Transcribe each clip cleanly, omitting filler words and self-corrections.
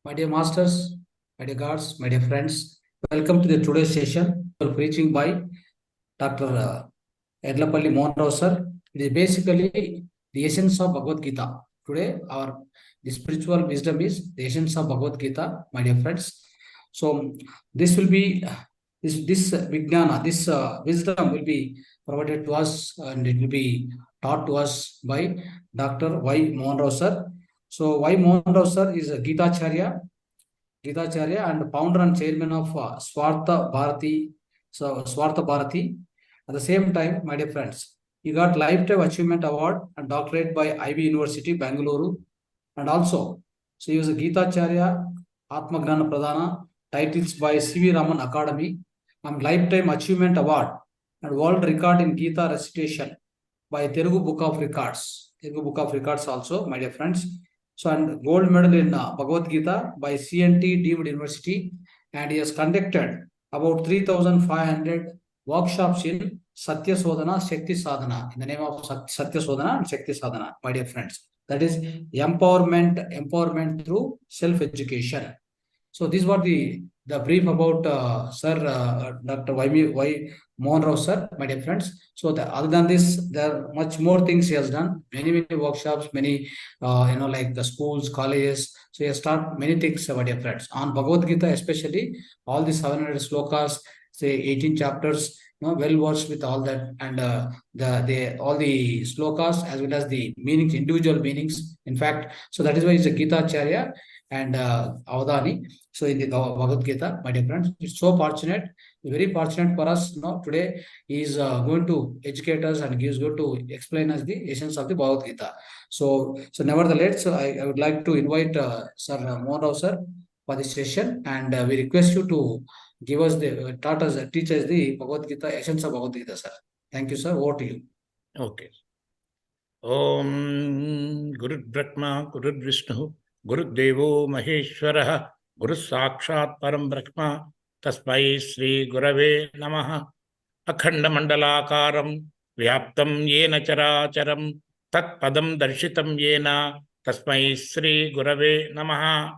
My dear masters, my dear gods, my dear friends, welcome to the today's session. Preaching by Dr. Edlapalli Mohan Rao sir. It is basically the essence of Bhagavad Gita. Today, the spiritual wisdom is the essence of Bhagavad Gita, my dear friends. So this will be this Vijnana, this wisdom will be provided to us and it will be taught to us by Dr. Y. Mohan Rao sir. So Y. Mohan Rao sir is a Gitacharya and founder and chairman of Swartha Bharati. So Swartha Bharati. At the same time, my dear friends, he got Lifetime Achievement Award and doctorate by IB University, Bangalore. And also, so he was a Gitacharya, Atmagnana Pradhana, titles by C.V. Raman Academy, and Lifetime Achievement Award and World Record in Gita Recitation by Telugu Book of Records. Telugu Book of Records also, my dear friends. So, and gold medal in Bhagavad Gita by CNT Deemed University, and he has conducted about 3,500 workshops in Satya Sodhana, Shakti Sadhana, in the name of Satya Sodhana and Shakti Sadhana, my dear friends. That is empowerment through self-education. So this was the brief about Dr. Y. Mohan Rao sir, my dear friends. So other than this, there are much more things he has done. Many workshops, many like the schools, colleges. So he has started many things, my dear friends. On Bhagavad Gita, especially all the 700 slokas, say 18 chapters. Well versed with all that, and all the slokas as well as the meanings, individual meanings. In fact, so that is why he's a Gita Acharya and Avadani. So in the Bhagavad Gita, my dear friends, it's so fortunate, very fortunate for us. Today he is going to educate us and he is going to explain us the essence of the Bhagavad Gita. So nevertheless, I would like to invite Sir Mohan Rao sir for this session, and we request you to give us teach us the Bhagavad Gita, essence of Bhagavad Gita, sir. Thank you, sir. Over to you. Okay. Om Guru Brahma, Guru Vishnu, Guru Devo Maheshwaraha, Guru Sakshat Param Brahma, Tasmai Sri Gurave Namaha, Akhanda Mandalakaram, Vyaptam Yena Characharam, Tat Padam Darshitam Yena, Tasmai Sri Gurave Namaha,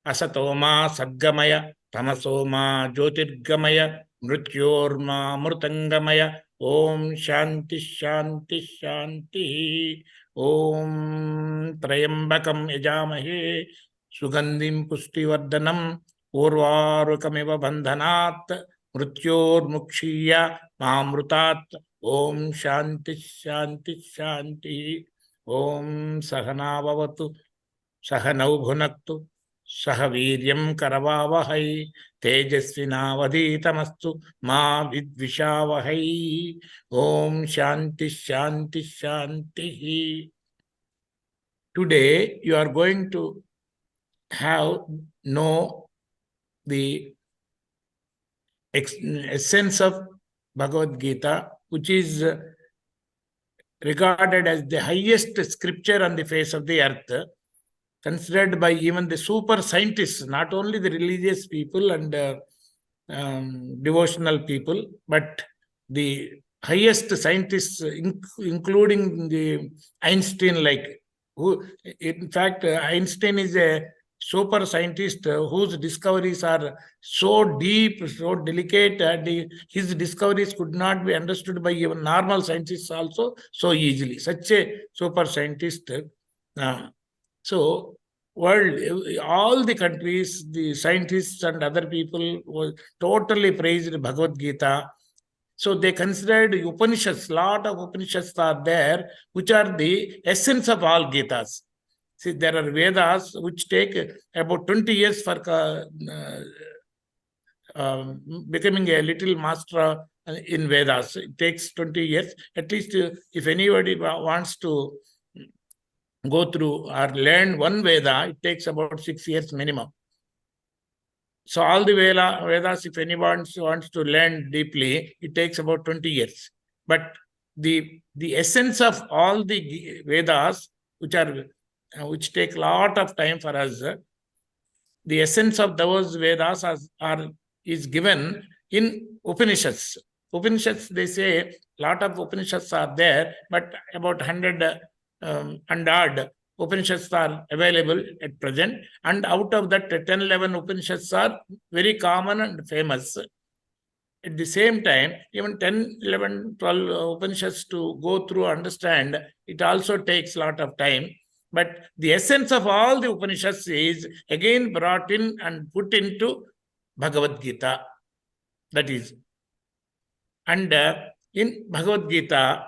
Asatoma Sadgamaya, Tamasoma Jyotirgamaya, Mrityorma Murtangamaya, Om Shanti Shanti Shanti. Om Trayambakam Yajamahe, Sugandhim Pushtivardhanam, Urvarukamiva Bandhanat, Mrityormukshiya Mamrutat. Om Shanti Shanti Shanti. Om Sahana Bhavatu, Sahanau Bhunaktu, Sahaviryam Karavavahai, Tejasvinavaditamastu, Ma Vidvishavahai. Om Shanti Shanti Shanti. Today you are going to know the essence of Bhagavad Gita, which is regarded as the highest scripture on the face of the earth, considered by even the super scientists, not only the religious people and devotional people, but the highest scientists, including the Einstein, who, in fact, Einstein is a super scientist whose discoveries are so deep, so delicate, and his discoveries could not be understood by even normal scientists also so easily. Such a super scientist. So, world, all the countries, the scientists and other people were totally praised Bhagavad Gita. So they considered Upanishads, lot of Upanishads are there, which are the essence of all Gitas. See, there are Vedas which take about 20 years for becoming a little master in Vedas. It takes 20 years. At least if anybody wants to go through or learn one Veda, it takes about 6 years minimum. So all the Vedas, if anyone wants to learn deeply, it takes about 20 years. But the essence of all the Vedas, which take a lot of time for us, the essence of those Vedas is given in Upanishads. Upanishads, they say, a lot of Upanishads are there, but about 100 and odd Upanishads are available at present, and out of that 10-11 Upanishads are very common and famous. At the same time, even 10, 11, 12 Upanishads to go through, understand, it also takes a lot of time. But the essence of all the Upanishads is again brought in and put into Bhagavad Gita. That is. And in Bhagavad Gita,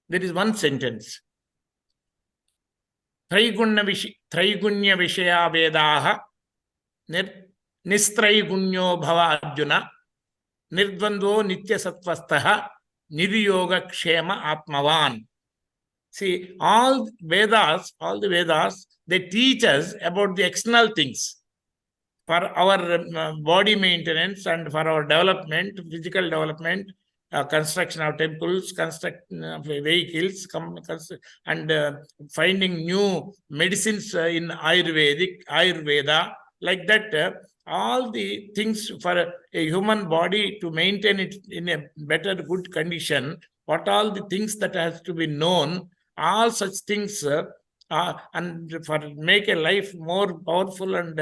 there is one sentence. Traigunya Vishaya Vedaha Nistraigunya Bhava Arjuna Nirdvandvo Nitya Sattvastaha Niryoga Kshema Atmavan. See, all the Vedas, they teach us about the external things for our body maintenance and for our development, physical development, construction of temples, vehicles, and finding new medicines in Ayurveda, like that. All the things for a human body to maintain it in a better, good condition, what all the things that has to be known, all such things, and for make a life more powerful and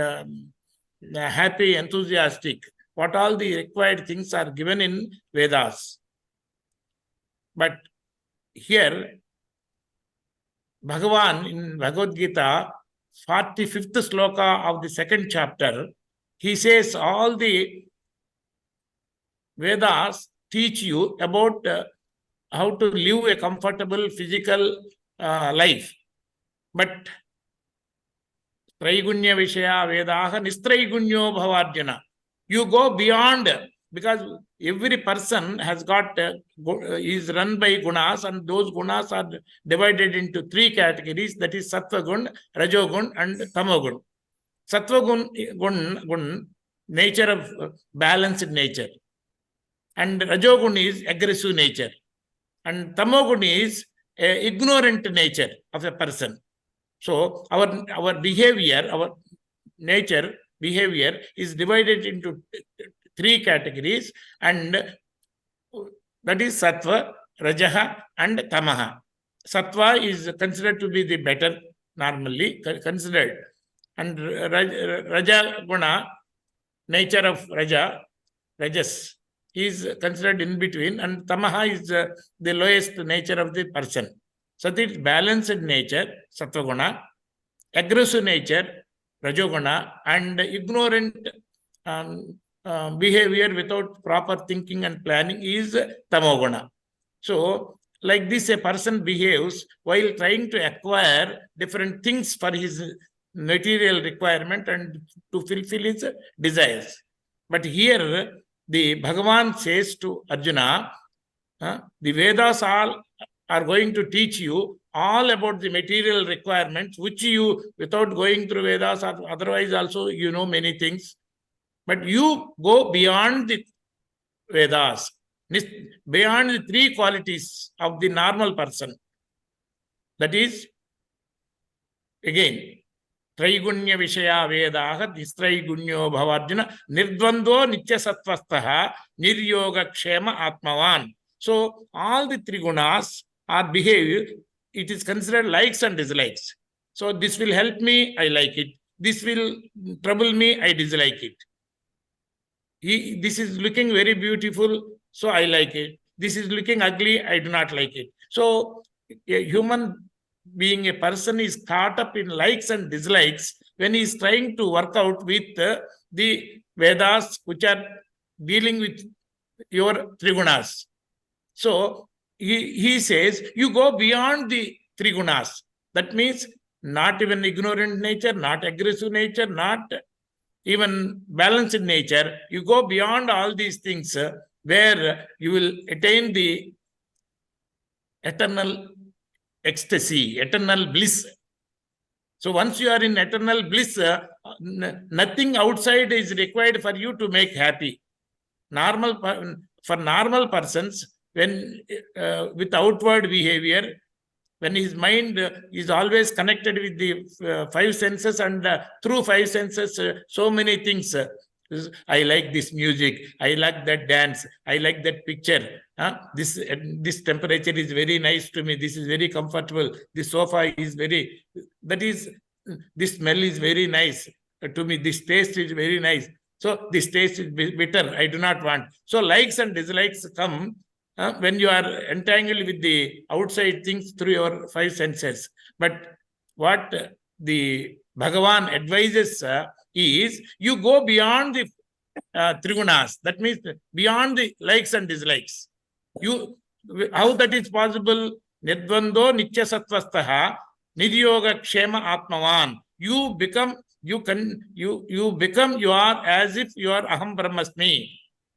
happy, enthusiastic, what all the required things are given in Vedas. But here, Bhagavan in Bhagavad Gita, 45th sloka of the second chapter, he says all the Vedas teach you about how to live a comfortable physical life. But Traigunya Vishaya Vedaha Nistraigunya Bhavarjuna. You go beyond, because every person has got, is run by gunas, and those gunas are divided into 3 categories, that is Sattva Gun, Rajo Gun, and Tamo Gun. Sattva Gun, nature of balanced nature. And Rajo Gun is aggressive nature. And Tamo Gun is ignorant nature of a person. So our behavior, our nature, behavior is divided into 3 categories, and that is Sattva, Rajaha, and Tamaha. Sattva is considered to be the better, normally considered. And Raja Guna, nature of Rajas, is considered in between, and Tamaha is the lowest nature of the person. So it is balanced nature, Sattva Guna, aggressive nature, Rajoguna, and ignorant behavior without proper thinking and planning is Tamoguna. So, like this, a person behaves while trying to acquire different things for his material requirement and to fulfill his desires. But here, the Bhagavan says to Arjuna, the Vedas all are going to teach you all about the material requirements, which you, without going through Vedas or otherwise also, you know many things. But you go beyond the Vedas, beyond the 3 qualities of the normal person. That is, again, Traigunya Vishaya Vedaha Nistraigunya Bhavarjuna Nirdvando Nitya Sattvastaha Niryoga Kshema Atmavan. So, all the 3 gunas are behavior. It is considered likes and dislikes. So, this will help me, I like it. This will trouble me, I dislike it. This is looking very beautiful, so I like it. This is looking ugly, I do not like it. So, a human being, a person is caught up in likes and dislikes when he is trying to work out with the Vedas, which are dealing with your Trigunas. So, he says, you go beyond the 3 gunas. That means not even ignorant nature, not aggressive nature, not even balanced nature. You go beyond all these things where you will attain the eternal ecstasy, eternal bliss. So once you are in eternal bliss, nothing outside is required for you to make happy. For normal persons, when with outward behavior, when his mind is always connected with the 5 senses, and through 5 senses, so many things I like this music, I like that dance, I like that picture. This temperature is very nice to me. This is very comfortable. This sofa is this smell is very nice to me. This taste is very nice. So this taste is bitter. I do not want. So likes and dislikes come when you are entangled with the outside things through your five senses. But what the Bhagavan advises is you go beyond the trigunas. That means beyond the likes and dislikes. How that is possible? Nirdvando nitya sattvastaha nidyoga kshema atmavan. You are as if you are aham brahmasmi.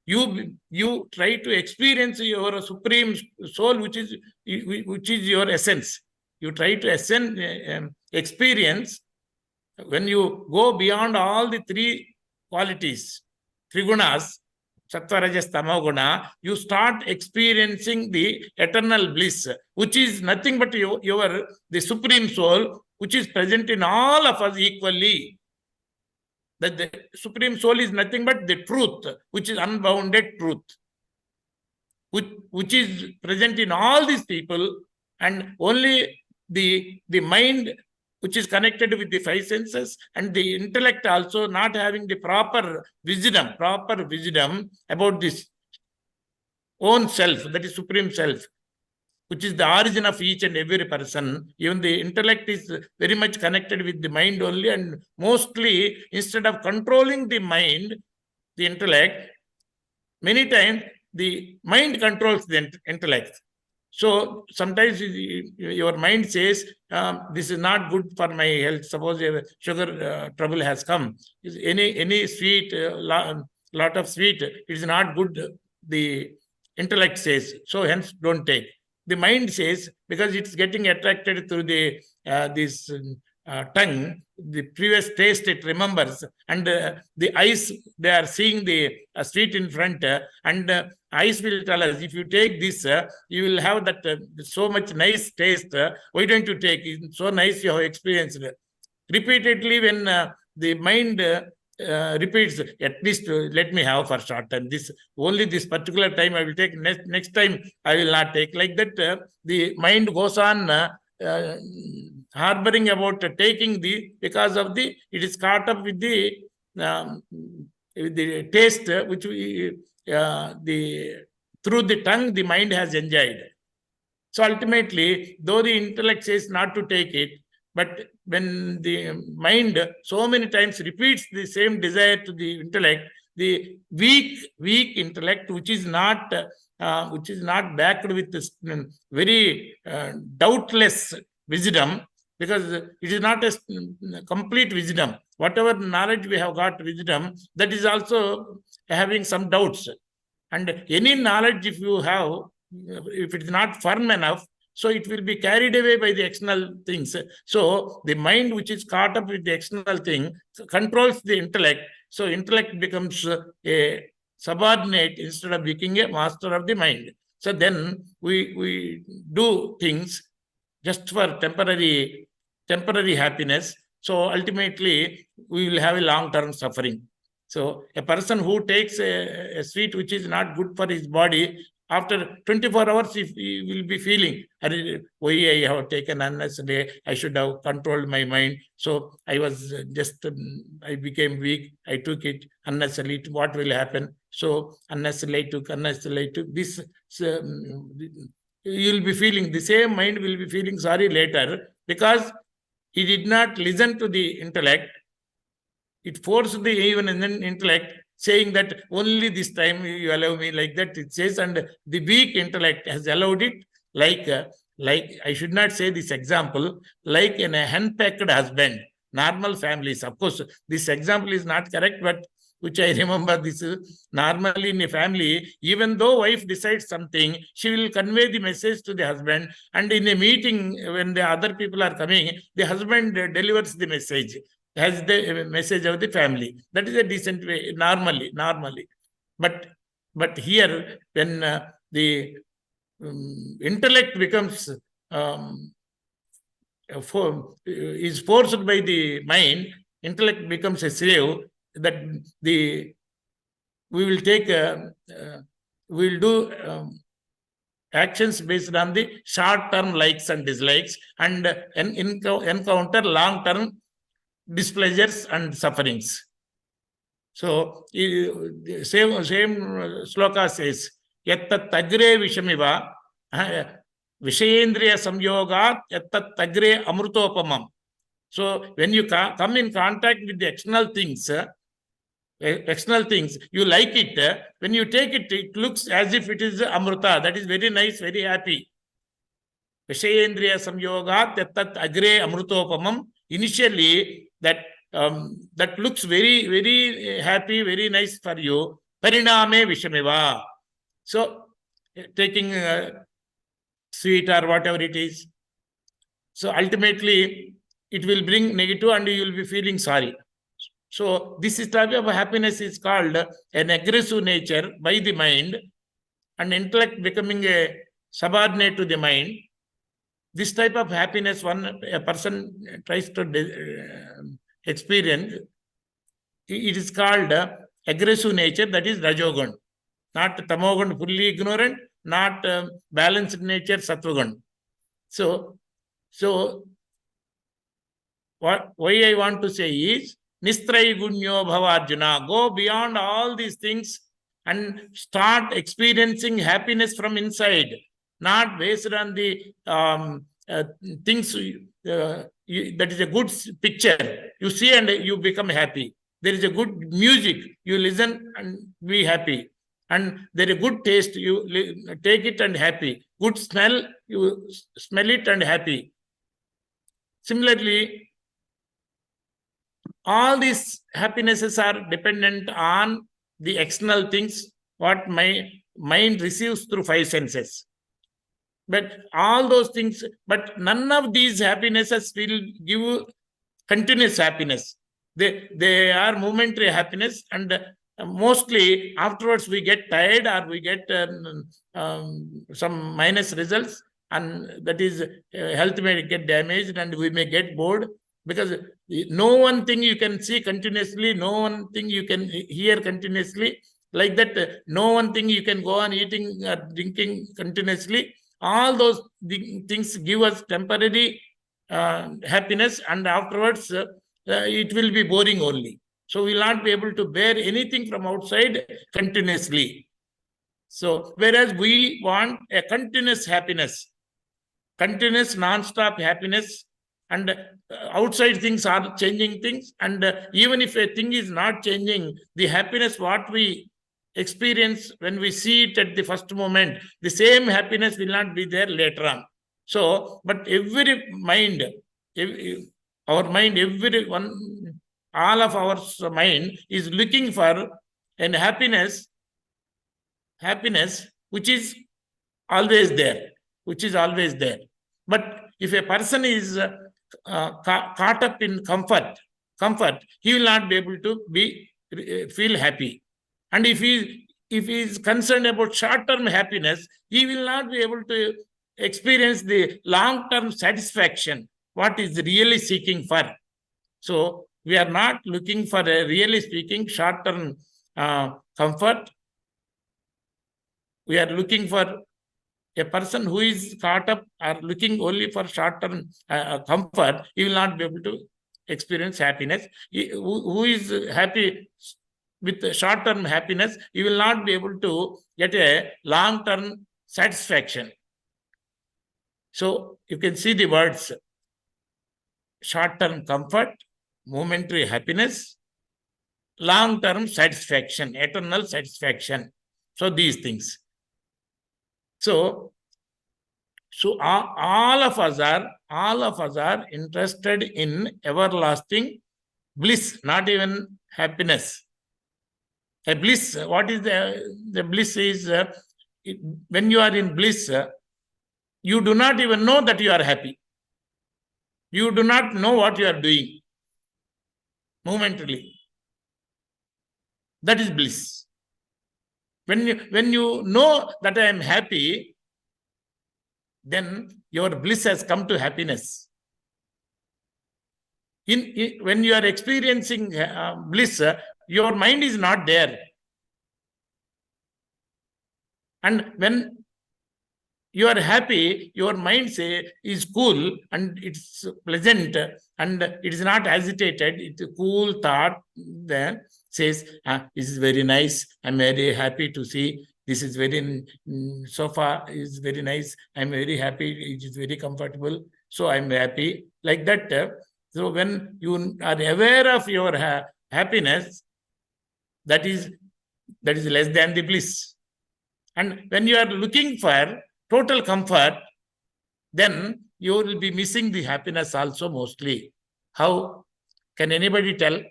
You try to experience your supreme soul, which is your essence. You try to experience when you go beyond all the three qualities, trigunas, sattva, rajas, tamo guna, you start experiencing the eternal bliss, which is nothing but the supreme soul, which is present in all of us equally. That the supreme soul is nothing but the truth, which is unbounded truth, which is present in all these people, and only the mind, which is connected with the five senses, and the intellect also not having the proper wisdom about this own self, that is supreme self, which is the origin of each and every person. Even the intellect is very much connected with the mind only, and mostly instead of controlling the mind, the intellect, many times the mind controls the intellect. So sometimes your mind says, this is not good for my health. Suppose sugar trouble has come. Any sweet, lot of sweet, it is not good, the intellect says. So hence don't take. The mind says, because it's getting attracted through the this tongue, the previous taste it remembers, and the eyes, they are seeing the sweet in front, and eyes will tell us, if you take this, you will have that so much nice taste. Why don't you take it? So nice you have experienced. Repeatedly, when the mind repeats, at least let me have for short time. Only this particular time I will take. Next time I will not take. Like that, the mind goes on harboring about taking because of it is caught up with the taste which through the tongue the mind has enjoyed. So ultimately, though the intellect says not to take it, but when the mind so many times repeats the same desire to the intellect, the weak intellect, which is not backed with this very doubtless wisdom, because it is not a complete wisdom. Whatever knowledge we have got wisdom, that is also having some doubts. And any knowledge, if you have, if it is not firm enough, so it will be carried away by the external things. So the mind, which is caught up with the external thing, controls the intellect. So intellect becomes a subordinate instead of becoming a master of the mind. So then we do things just for temporary happiness. So ultimately, we will have a long-term suffering. So a person who takes a sweet which is not good for his body, after 24 hours, he will be feeling, why I have taken unnecessarily, I should have controlled my mind. So I was I became weak, I took it unnecessarily. What will happen? So unnecessarily took this. You will be feeling, the same mind will be feeling sorry later, because he did not listen to the intellect. It forced the even intellect, saying that only this time you allow me, like that it says, and the weak intellect has allowed it, like I should not say this example, like in a henpecked husband, normal families. Of course, this example is not correct, but which I remember, this is normally in a family, even though wife decides something, she will convey the message to the husband, and in a meeting, when the other people are coming, the husband delivers the message as the message of the family. That is a decent way, normally. But here, when the intellect becomes is forced by the mind, intellect becomes a slave, that the we will take, we will do actions based on the short-term likes and dislikes, and encounter long-term displeasures and sufferings. So, same sloka says, yattat agre vishamiva, vishendriya samyogat yattat agre amrutopamam. So, when you come in contact with the external things, you like it. When you take it, it looks as if it is amruta. That is very nice, very happy. Vishayendriya samyogat yattat agre amrutopamam. Initially, that looks very, very happy, very nice for you. Pariname vishamiva. So, taking sweet or whatever it is. So, ultimately, it will bring negative and you will be feeling sorry. So, this type of happiness is called an aggressive nature by the mind, and intellect becoming a subordinate to the mind. This type of happiness a person tries to experience, it is called aggressive nature, that is Rajogun. Not Tamogun, fully ignorant, not balanced nature, Sattvagun. So why I want to say is, Nistrai Gunyo Bhavarjuna, go beyond all these things and start experiencing happiness from inside, not based on the things that is a good picture. You see and you become happy. There is a good music, you listen and be happy. And there is a good taste, you take it and happy. Good smell, you smell it and happy. Similarly, all these happinesses are dependent on the external things, what my mind receives through five senses. But all those things, but none of these happinesses will give continuous happiness. They are momentary happiness, and mostly afterwards we get tired or we get some minus results, and that is health may get damaged and we may get bored, because no one thing you can see continuously, no one thing you can hear continuously, like that no one thing you can go on eating or drinking continuously. All those things give us temporary happiness, and afterwards it will be boring only. So we will not be able to bear anything from outside continuously. So whereas we want a continuous happiness, continuous non-stop happiness, and outside things are changing things, and even if a thing is not changing, the happiness what we experience when we see it at the first moment, the same happiness will not be there later on. So, but every mind, our mind, everyone, all of our mind is looking for an happiness which is always there, But if a person is caught up in comfort, he will not be able to feel happy. And if he is concerned about short-term happiness, he will not be able to experience the long-term satisfaction, what is really seeking for. So we are not looking for a, really speaking, short-term comfort. We are looking for a person who is caught up or looking only for short-term comfort. He will not be able to experience happiness. Who is happy with short-term happiness, he will not be able to get a long-term satisfaction. So you can see the words: short-term comfort, momentary happiness, long-term satisfaction, eternal satisfaction. So these things. So all of us are interested in everlasting bliss, not even happiness. A bliss, what is the bliss is, when you are in bliss, you do not even know that you are happy. You do not know what you are doing momentarily. That is bliss. When you know that I am happy, then your bliss has come to happiness. When you are experiencing bliss, your mind is not there. And when you are happy, your mind is cool and it's pleasant and it is not agitated. It's a cool thought then says, this is very nice. I'm very happy to see. This is very, sofa is very nice. I'm very happy. It is very comfortable. So I'm happy. Like that. So when you are aware of your happiness, that is less than the bliss. And when you are looking for total comfort, then you will be missing the happiness also mostly. How can anybody tell?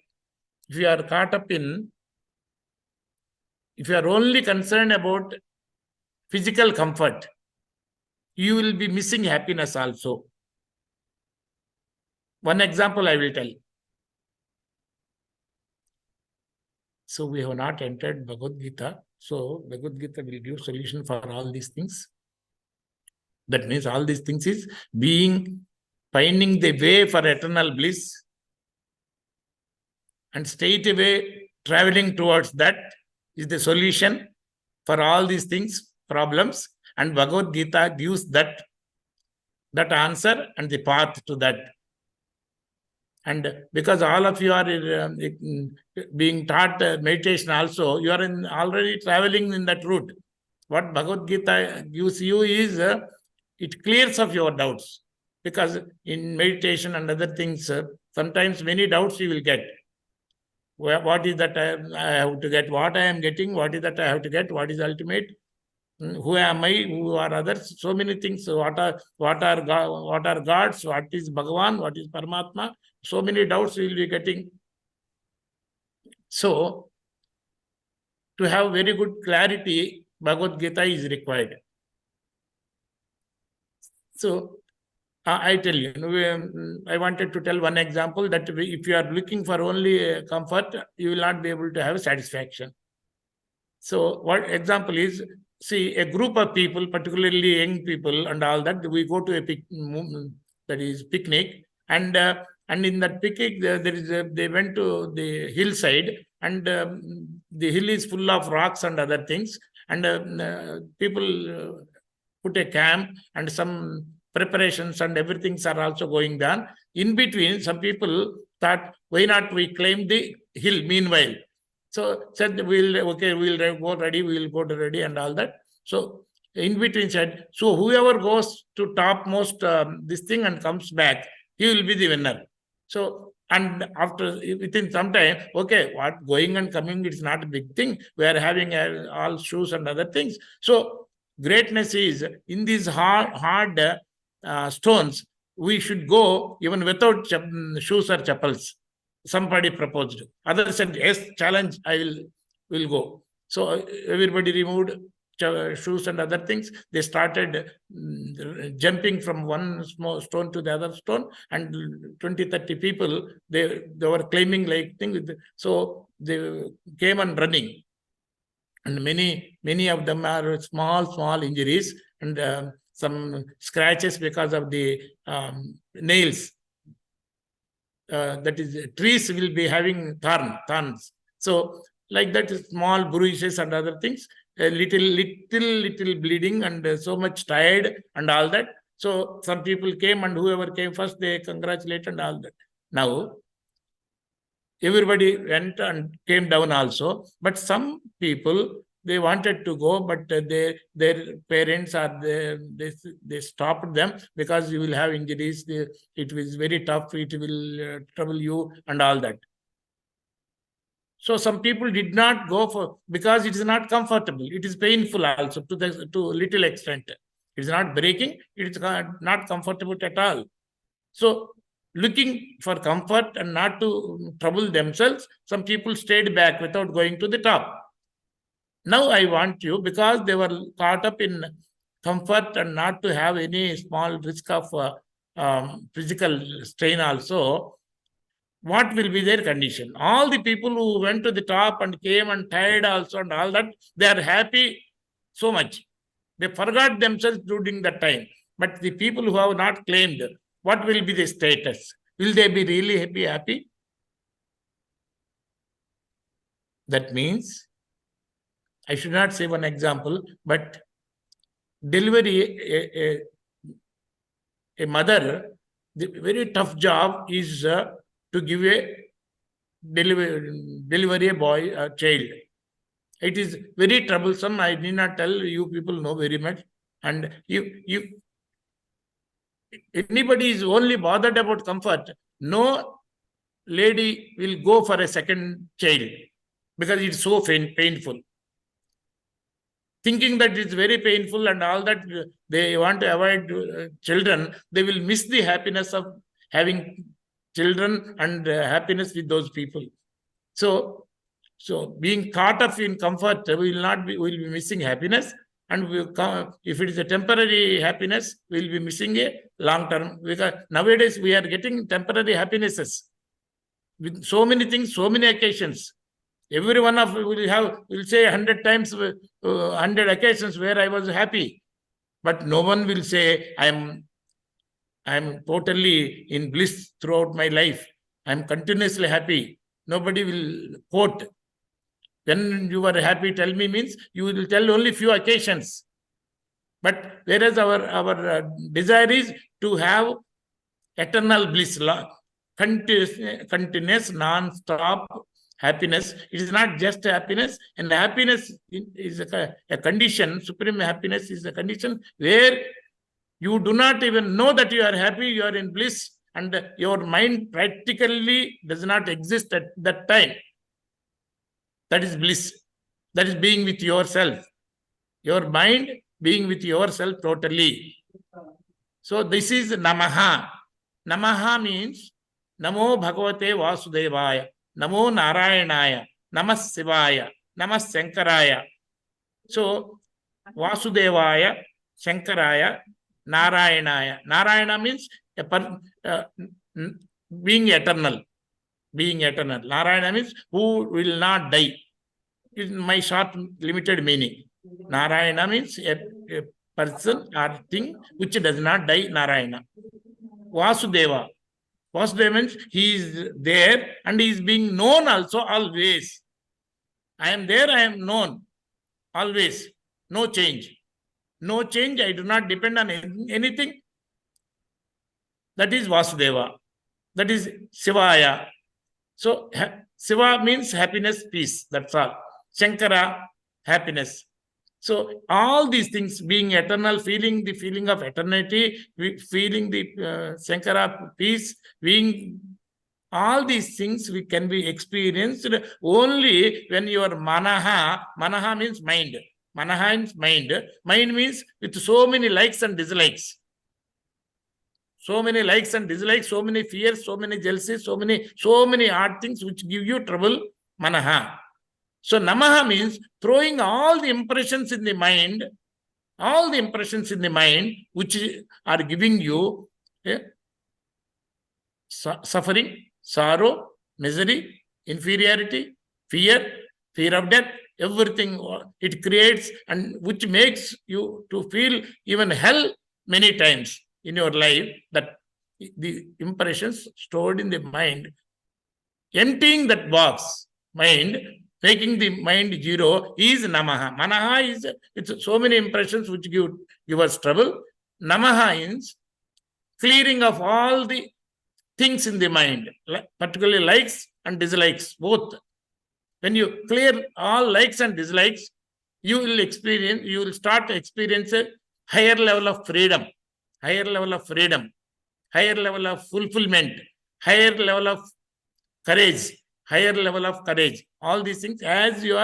If you are caught up in, if you are only concerned about physical comfort, you will be missing happiness also. One example I will tell. So we have not entered Bhagavad Gita. So Bhagavad Gita will give solution for all these things. That means all these things is finding the way for eternal bliss and straight away traveling towards that is the solution for all these things, problems. And Bhagavad Gita gives that answer and the path to that. And because all of you are being taught meditation also, you are already traveling in that route. What Bhagavad Gita gives you is, it clears up your doubts. Because in meditation and other things, sometimes many doubts you will get. What is that I have to get? What I am getting? What is that I have to get? What is ultimate? Who am I? Who are others? So many things. What are gods? What is Bhagavan? What is Paramatma? So many doubts we will be getting. So, to have very good clarity, Bhagavad Gita is required. So, I tell you, I wanted to tell one example that if you are looking for only comfort, you will not be able to have satisfaction. So, what example is, see, a group of people, particularly young people and all that, we go to a picnic, and in that picnic, they went to the hillside, and the hill is full of rocks and other things, and people put a camp and some preparations and everything are also going on. In between, some people thought, why not we climb the hill meanwhile? So said, we'll go ready and all that. So in between said, so whoever goes to topmost this thing and comes back, he will be the winner. So, and after, within some time, okay, what going and coming, it's not a big thing. We are having all shoes and other things. So greatness is in these hard stones, we should go even without shoes or chappals. Somebody proposed. Others said, yes, challenge, I will go. So everybody removed shoes and other things. They started jumping from one small stone to the other stone, and 20-30 people, they were climbing like things. So they came and running. And many of them are small injuries and some scratches because of the nails. That is, trees will be having thorns. So like that, small bruises and other things, a little bleeding and so much tired and all that. So some people came, and whoever came first, they congratulated and all that. Now, everybody went and came down also, but some people, they wanted to go, but their parents are they stopped them because you will have injuries. It was very tough. It will trouble you and all that. So some people did not go for, because it is not comfortable. It is painful also to little extent. It is not breaking. It is not comfortable at all. So looking for comfort and not to trouble themselves, some people stayed back without going to the top. Now I want you, because they were caught up in comfort and not to have any small risk of physical strain also, what will be their condition? All the people who went to the top and came and tired also and all that, they are happy so much. They forgot themselves during that time. But the people who have not claimed, what will be the status? Will they be really happy? That means I should not say one example, but delivery, a mother, the very tough job is to give a delivery a boy, a child. It is very troublesome. I need not tell you, people know very much. And anybody is only bothered about comfort, no lady will go for a second child because it's so painful. Thinking that it's very painful and all that, they want to avoid children, they will miss the happiness of having children and happiness with those people. So being caught up in comfort, we'll be missing happiness. And if it is a temporary happiness, we'll be missing a long term. Because nowadays we are getting temporary happinesses with so many things, so many occasions. Every one of will say 100 times, 100 occasions where I was happy, but no one will say I am totally in bliss throughout my life. I am continuously happy. Nobody will quote. When you are happy, tell me, means you will tell only few occasions. But whereas our desire is to have eternal bliss, continuous, non-stop happiness. It is not just happiness, and happiness is a condition. Supreme happiness is a condition where you do not even know that you are happy, you are in bliss, and your mind practically does not exist at that time. That is bliss. That is being with yourself. Your mind being with yourself totally. So this is Namaha. Namaha means Namo Bhagavate Vasudevaya, Namo Narayanaya, Namah Sivaya, Namah Sankaraya. So Vasudevaya, Sankaraya, Narayanaya. Narayana means being eternal. Being eternal. Narayana means who will not die. Is my short limited meaning. Narayana means a person or thing which does not die. Narayana. Vasudeva. Vasudeva means he is there and he is being known also always. I am there, I am known always. No change. No change. I do not depend on anything. That is Vasudeva. That is Sivaya. So Siva means happiness, peace. That's all. Shankara, happiness. So all these things, being eternal, feeling the feeling of eternity, feeling the Shankara, peace, being all these things we can be experienced only when your manaha means mind. Manaha means mind. Mind means with so many likes and dislikes. So many likes and dislikes, so many fears, so many jealousies, so many hard things which give you trouble. Manaha. So Namaha means throwing all the impressions in the mind, which are giving you suffering, sorrow, misery, inferiority, fear of death, everything it creates, and which makes you to feel even hell many times in your life, that the impressions stored in the mind, emptying that box, mind, making the mind zero, is Namaha. Manaha is, it's so many impressions which give us trouble. Namaha is clearing of all the things in the mind, particularly likes and dislikes, both. When you clear all likes and dislikes, you will start to experience a higher level of freedom, higher level of fulfillment, higher level of courage, all these things. As you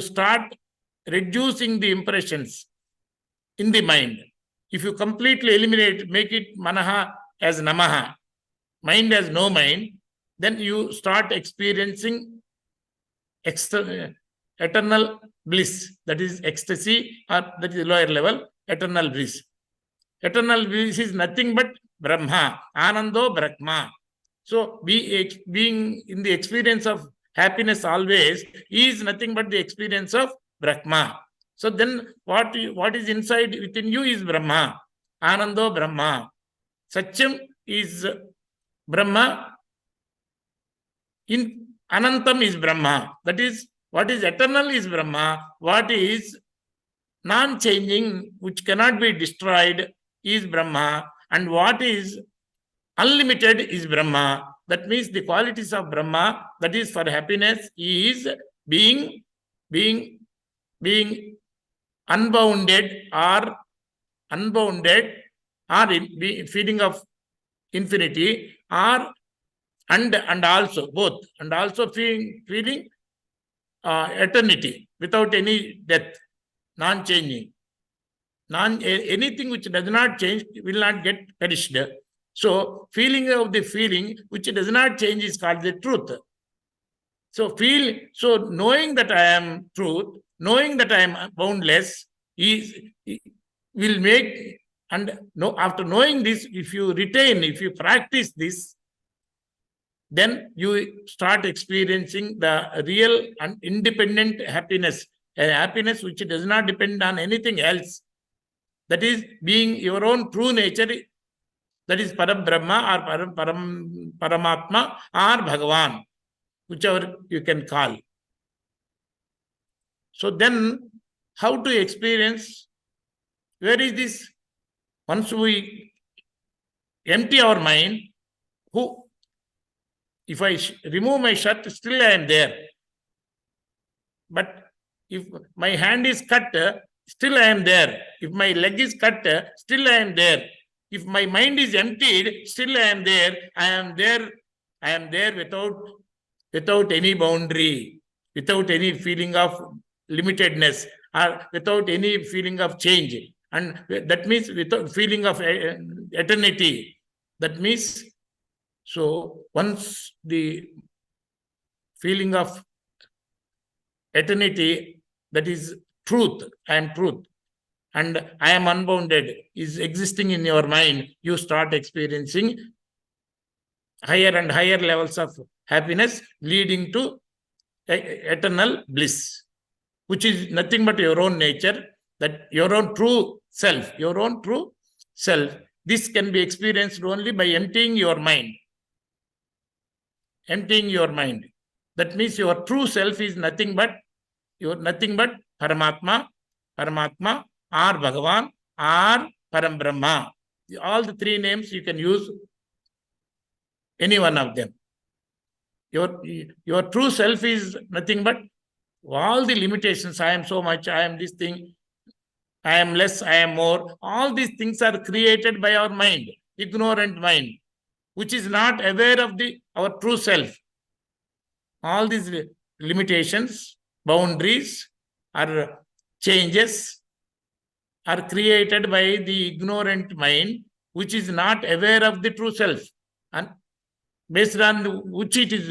start reducing the impressions in the mind, if you completely eliminate, make it Manaha as Namaha, mind as no mind, then you start experiencing eternal bliss, that is ecstasy, or that is lower level, eternal bliss. Eternal bliss is nothing but Brahma, Anando Brahma. So being in the experience of happiness always is nothing but the experience of Brahma. So then what is inside within you is Brahma, Anando Brahma. Satyam is Brahma. In Anantam is Brahma. That is What is eternal is Brahma. What is non-changing, which cannot be destroyed, is Brahma. And what is unlimited is Brahma. That means the qualities of Brahma, that is for happiness, is being unbounded or feeling of infinity, or and also both, and also feeling eternity without any death, non-changing. Anything which does not change will not get perished. So feeling of the feeling which does not change is called the truth. So knowing that I am truth, knowing that I am boundless, will make, and after knowing this, if you practice this, then you start experiencing the real and independent happiness, a happiness which does not depend on anything else. That is being your own true nature. That is Param Brahma or Paramatma or Bhagavan, whichever you can call. So then, how to experience? Where is this? Once we empty our mind, if I remove my shirt, still I am there. But if my hand is cut, still I am there. If my leg is cut, still I am there. If my mind is emptied, still I am there. I am there without any boundary, without any feeling of limitedness, or without any feeling of change. And that means without feeling of eternity. That means, so once the feeling of eternity, that is truth, I am truth, and I am unbounded, is existing in your mind, you start experiencing higher and higher levels of happiness, leading to eternal bliss, which is nothing but your own nature, that your own true self, This can be experienced only by emptying your mind. Emptying your mind. That means your true self is nothing but Paramatma, or Bhagavan, or Param Brahma. All the three names you can use any one of them. Your true self is nothing but all the limitations. I am so much, I am this thing, I am less, I am more. All these things are created by our mind, ignorant mind, which is not aware of our true self. All these limitations, boundaries, or changes are created by the ignorant mind, which is not aware of the true self, and based on which it is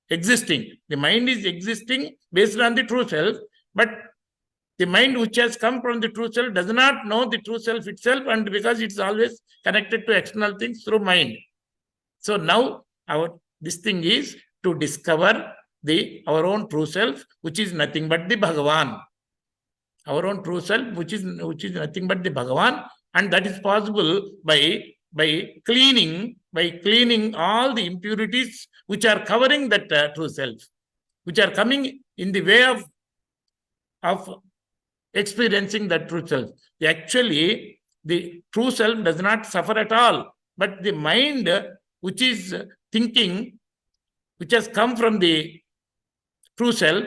existing. The mind is existing based on the true self, but the mind which has come from the true self does not know the true self itself, and because it's always connected to external things through mind. So now this thing is to discover our own true self, which is nothing but the Bhagavan. Our own true self, which is nothing but the Bhagavan, and that is possible by cleaning all the impurities which are covering that true self, which are coming in the way of experiencing that true self. Actually, the true self does not suffer at all, but the mind which is thinking, which has come from the true self,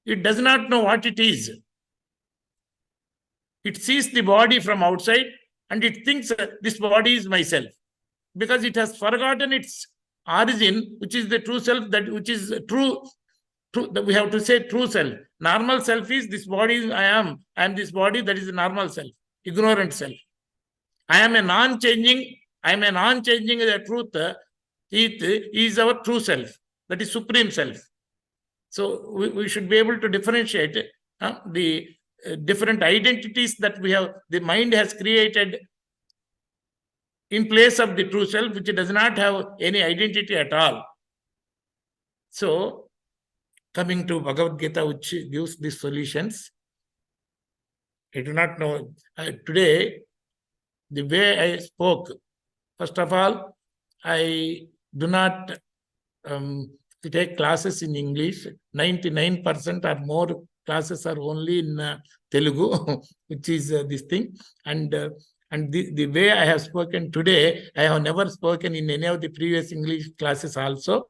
it does not know what it is. It sees the body from outside and it thinks this body is myself, because it has forgotten its origin, which is the true self, which is true. We have to say true self. Normal self is this body, I am this body, that is the normal self, ignorant self. I am a non-changing the truth. It is our true self, that is supreme self. So we should be able to differentiate the different identities that we have, the mind has created in place of the true self, which does not have any identity at all. So, coming to Bhagavad Gita, which gives these solutions, I do not know. Today, the way I spoke, first of all, I do not you take classes in English, 99% or more classes are only in Telugu, which is this thing. And the way I have spoken today, I have never spoken in any of the previous English classes also.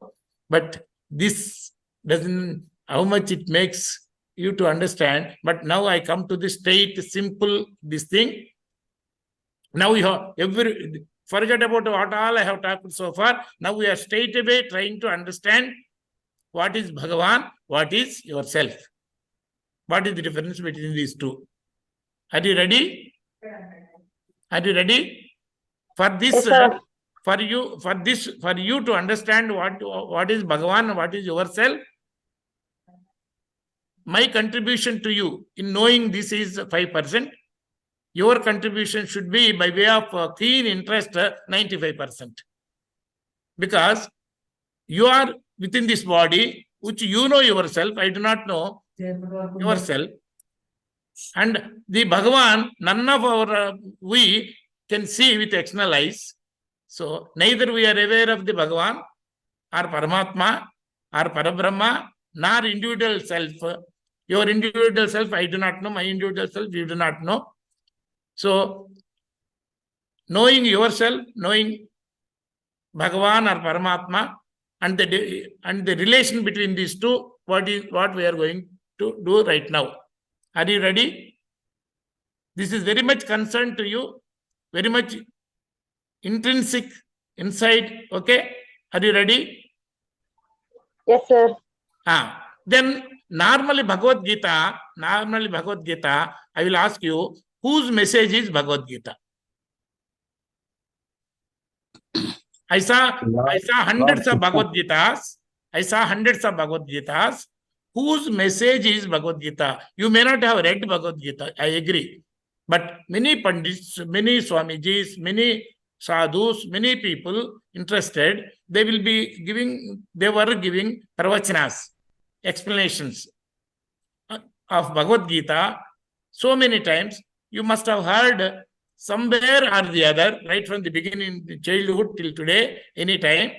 But this doesn't, how much it makes you to understand. But now I come to the straight, simple, this thing. Now you have forget about what all I have talked so far. Now we are straight away trying to understand what is Bhagavan, what is yourself. What is the difference between these two? Are you ready? Are you ready? For this, Yes, for you to understand what is Bhagavan, what is yourself, my contribution to you in knowing this is 5%. Your contribution should be by way of keen interest, 95%. Because you are within this body, which you know yourself, I do not know yourself. And the Bhagavan, none of our, we can see with external eyes. So neither we are aware of the Bhagavan, or Paramatma, or Parabrahma, nor individual self. Your individual self, I do not know. My individual self, you do not know. So, knowing yourself, knowing Bhagavan or Paramatma, and the relation between these two, what we are going to do right now. Are you ready? This is very much concerned to you, very much intrinsic inside. Okay? Are you ready? Yes, sir. Then normally Bhagavad Gita, I will ask you, whose message is Bhagavad Gita? I saw hundreds of Bhagavad Gitas. Whose message is Bhagavad Gita? You may not have read Bhagavad Gita, I agree. But many Pandits, many Swamijis, many Sadhus, many people interested, they were giving pravachnas, explanations of Bhagavad Gita so many times. You must have heard somewhere or the other, right from the beginning, childhood till today, anytime.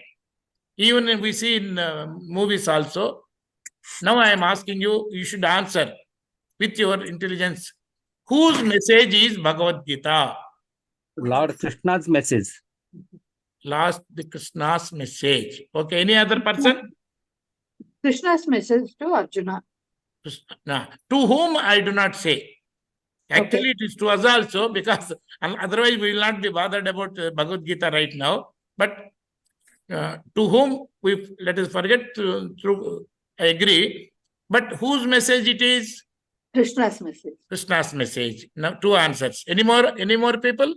Even we see in movies also. Now I am asking you, you should answer with your intelligence. Whose message is Bhagavad Gita? Lord Krishna's message. Last, the Krishna's message. Okay, any other person? Krishna's message to Arjuna. To whom I do not say. Actually, it is to us also, because otherwise we will not be bothered about Bhagavad Gita right now. But to whom, let us forget, I agree. But whose message it is? Krishna's message. Krishna's message. Now, two answers. Any more people?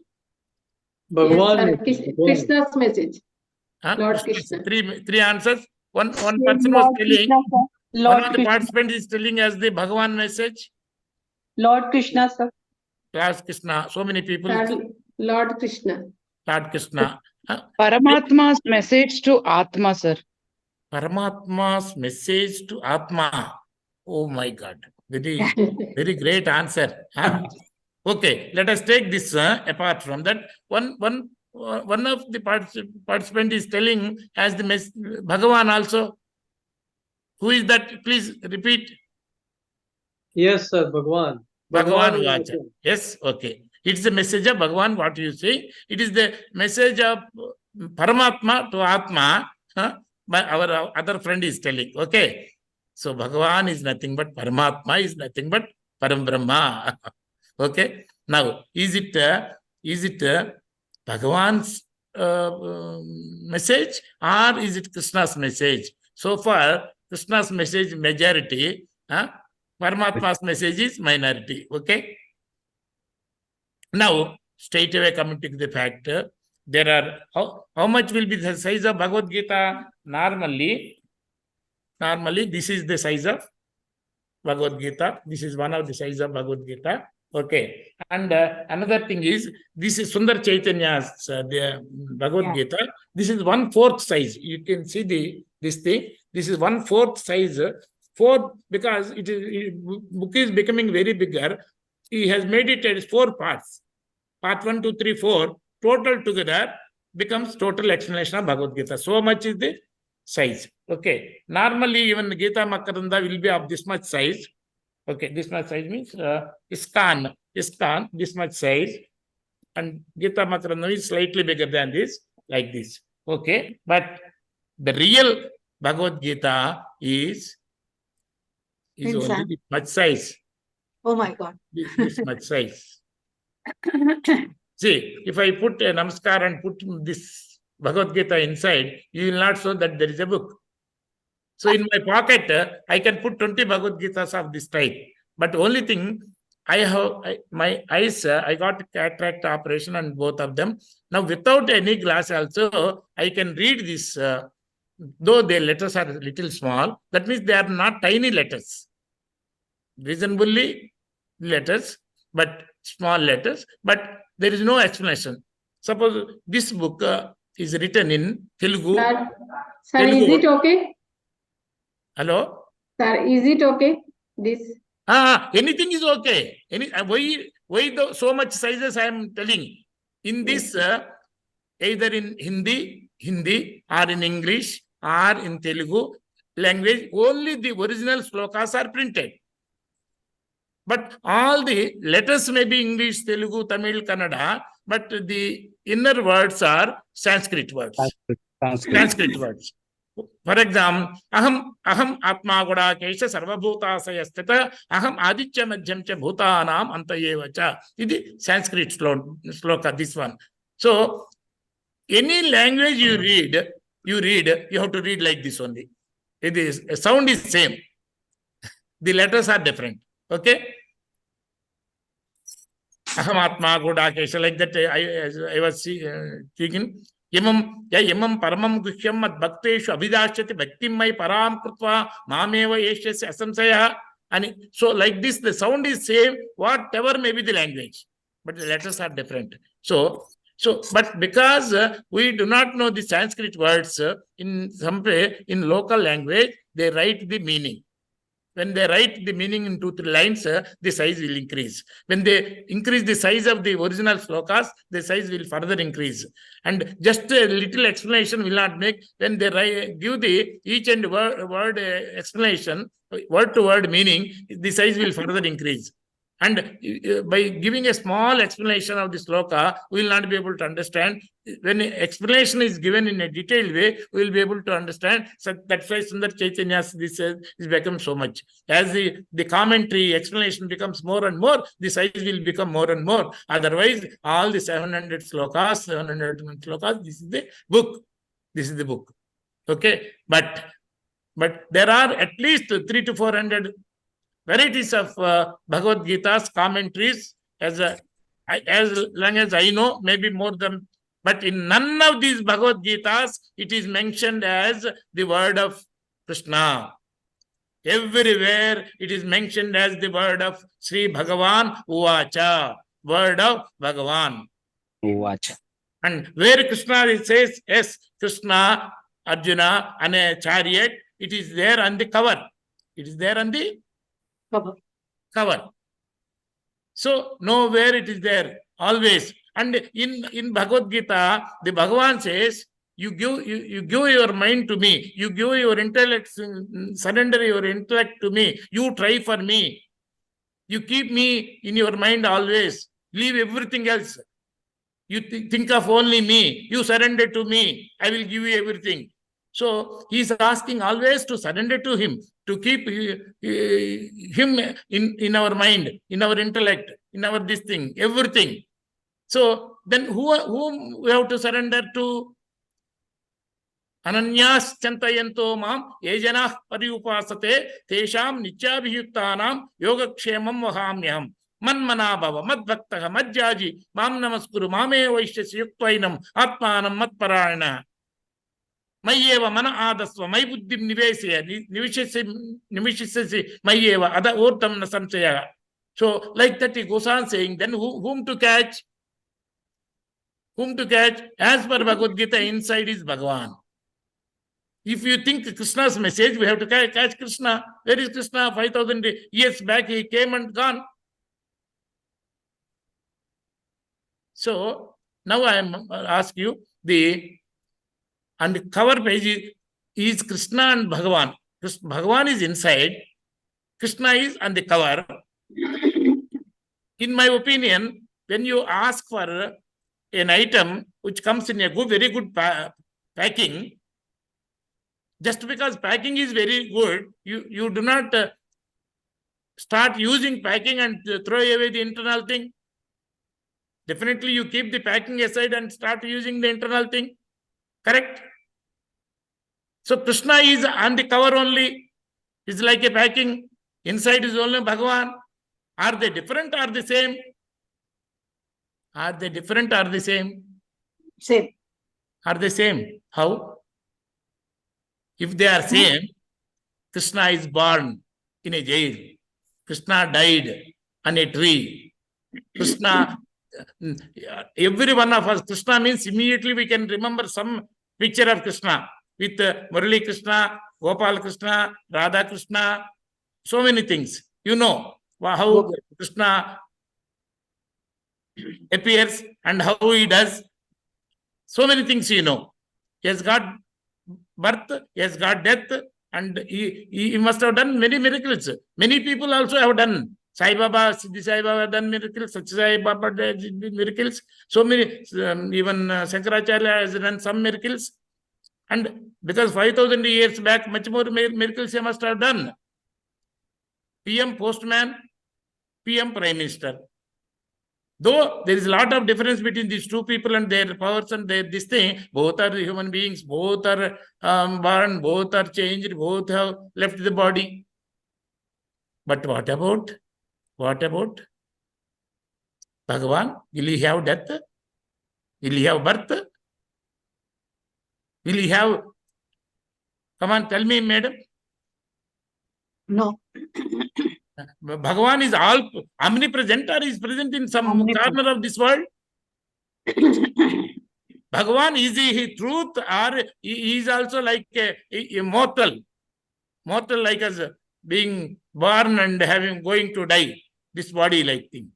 Bhagavan. Yes, Krishna's message. Lord Krishna. Three answers. One person was telling, one of the participants is telling us the Bhagavan message. Lord Krishna, sir. Lord Krishna. So many people. Lord Krishna. Lord Krishna. Paramatma's message to Atma, sir. Paramatma's message to Atma. Oh my God. Very, very great answer. Okay, let us take this apart from that. One of the participant is telling as the Bhagavan also. Who is that? Please repeat. Yes, sir, Bhagavan. Bhagavan Vacha. Yes, okay. It's the message of Bhagavan, what you say. It is the message of Paramatma to Atma. Our other friend is telling. Okay. So Bhagavan is nothing but Paramatma is nothing but Param Brahma. Okay. Now, is it Bhagavan's message or is it Krishna's message? So far, Krishna's message majority, Paramatma's message is minority. Okay. Now, straight away coming to the fact, there are how much will be the size of Bhagavad Gita? Normally, this is the size of Bhagavad Gita. This is one of the size of Bhagavad Gita. Okay. And another thing is, this is Sundar Chaitanya's the Bhagavad Gita. This is 1/4 size. You can see this thing. This is 1/4 size. Because book is becoming very bigger. He has made it as 4 parts. Part 1, 2, 3, 4. Total together becomes total explanation of Bhagavad Gita. So much is the size. Okay. Normally, even Gita Makaranda will be of this much size. Okay, this much size means ISKCON, this much size. And Gita Makaranda is slightly bigger than this, like this. Okay, but the real Bhagavad Gita is Inside. only this much size. Oh my God. This much size. See, if I put a namaskar and put this Bhagavad Gita inside, you will not show that there is a book. So in my pocket, I can put 20 Bhagavad Gitas of this type. But only thing, my eyes, I got cataract operation on both of them. Now without any glass also, I can read this, though the letters are a little small. That means they are not tiny letters. Reasonably letters, but small letters. But there is no explanation. Suppose this book is written in Telugu. Sir, is it okay? Hello? Sir, is it okay? This. Anything is okay. Why so much sizes I am telling? In this, either in Hindi or in English or in Telugu language, only the original slokas are printed. But all the letters may be English, Telugu, Tamil, Kannada, but the inner words are Sanskrit words. Sanskrit words. For example, aham atma goda kesha sarvabhutasaya sthita aham aditya madhyam cha bhutanam antayeva cha. This is Sanskrit sloka, this one. So, any language you read, you have to read like this only. It is, sound is same. The letters are different. Okay? Aham atma goda kesha, like that I was thinking. Yamam paramam guhyam mad bhakteshu abhidashyati bhaktim mai param krutva mameva yeshyasya asamsaya. And so like this, the sound is same, whatever may be the language, but the letters are different. So but because we do not know the Sanskrit words, in some way, in local language, they write the meaning. When they write the meaning in 2-3 lines, the size will increase. When they increase the size of the original slokas, the size will further increase. And just a little explanation will not make. When they give the each and word explanation, word to word meaning, the size will further increase. And by giving a small explanation of the sloka, we will not be able to understand. When explanation is given in a detailed way, we will be able to understand. So that's why Sundar Chaitanya's this is become so much. As the commentary explanation becomes more and more, the size will become more and more. Otherwise, all the 700 slokas, this is the book. This is the book. Okay, but there are at least 300 to 400 varieties of Bhagavad Gita's commentaries, as long as I know, maybe more than, but in none of these Bhagavad Gitas, it is mentioned as the word of Krishna. Everywhere it is mentioned as the word of Sri Bhagavan Uvacha, word of Bhagavan. Uvacha. And where Krishna it says, yes, Krishna, Arjuna, and a chariot, it is there on the cover. It is there on the cover. So nowhere it is there, always. And in Bhagavad Gita, the Bhagavan says, you give your mind to me, you give your intellect, surrender your intellect to me, you try for me, you keep me in your mind always, leave everything else. You think of only me, you surrender to me, I will give you everything. So he is asking always to surrender to him, to keep him in our mind, in our intellect, in our this thing, everything. So then whom we have to surrender to? Ananyas chantayanto mam yejanah pariupasate tesham nityabhiyuktanam yogakshemam vahamyaham. Manmana bhava madbhaktaha madjaji mam namaskuru mame vaishyasi yuktainam atmanam matparayana. Mayeva mana adasva may buddhim nivishasi mayeva ada urtam na samsaya. So like that he goes on saying, then whom to catch? Whom to catch? As per Bhagavad Gita, inside is Bhagavan. If you think Krishna's message, we have to catch Krishna. Where is Krishna? 5,000 years back he came and gone. So now I am ask you, on the cover page is Krishna and Bhagavan. Bhagavan is inside, Krishna is on the cover. In my opinion, when you ask for an item which comes in a very good packing, just because packing is very good, you do not start using packing and throw away the internal thing. Definitely you keep the packing aside and start using the internal thing. Correct? So Krishna is on the cover only. It's like a packing. Inside is only Bhagavan. Are they different or the same? Are they different or the same? Same. Are they same? How? If they are same, Krishna is born in a jail. Krishna died on a tree. Krishna, every one of us, Krishna means immediately we can remember some picture of Krishna with Murali Krishna, Gopal Krishna, Radha Krishna, so many things. You know how Krishna appears and how he does. So many things you know. He has got birth, he has got death, and he must have done many miracles. Many people also have done. Sai Baba, Siddhi Sai Baba have done miracles, Satya Sai Baba did miracles. So many, even Shankaracharya has done some miracles. And because 5,000 years back, much more miracles he must have done. PM Postman, PM Prime Minister. Though there is a lot of difference between these two people and their powers and this thing, both are human beings, both are born, both are changed, both have left the body. But what about Bhagavan? Will he have death? Will he have birth? Will he have... Come on, tell me, madam. No. Bhagavan is all omnipresent or is present in some corner of this world? Bhagavan, is he truth or he is also like a mortal like us, being born and going to die, this body like thing?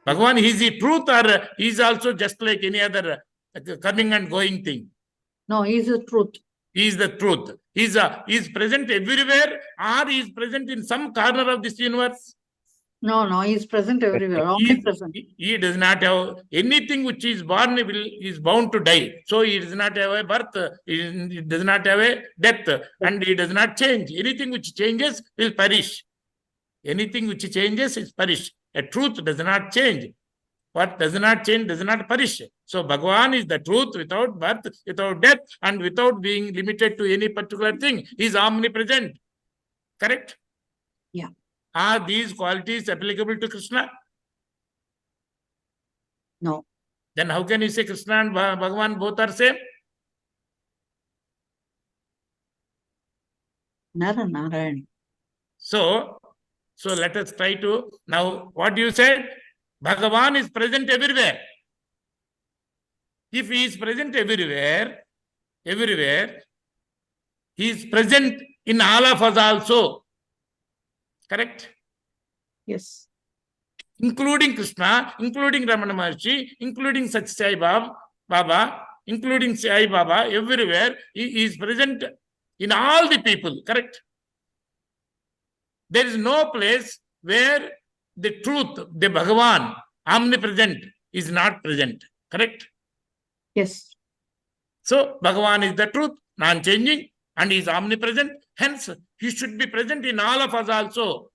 Bhagavan, is he truth or he is also just like any other coming and going thing? No, he is the truth. He is the truth. He is present everywhere or he is present in some corner of this universe? No, he is present everywhere, omnipresent. He does not have anything which is born is bound to die. So he does not have a birth, he does not have a death, and he does not change. Anything which changes will perish. Anything which changes is perish. A truth does not change. What does not change does not perish. So Bhagavan is the truth without birth, without death, and without being limited to any particular thing. He is omnipresent. Correct? Yeah. Are these qualities applicable to Krishna? No. Then how can you say Krishna and Bhagavan both are same? Narayan. So let us try to... Now, what you said? Bhagavan is present everywhere. If he is present everywhere, he is present in all of us also. Correct? Yes. Including Krishna, including Ramana Maharshi, including Satya Sai Baba, including Sai Baba, everywhere, he is present in all the people. Correct? There is no place where the truth, the Bhagavan, omnipresent, is not present. Correct? Yes. So, Bhagavan is the truth, non-changing, and he is omnipresent. Hence, he should be present in all of us also.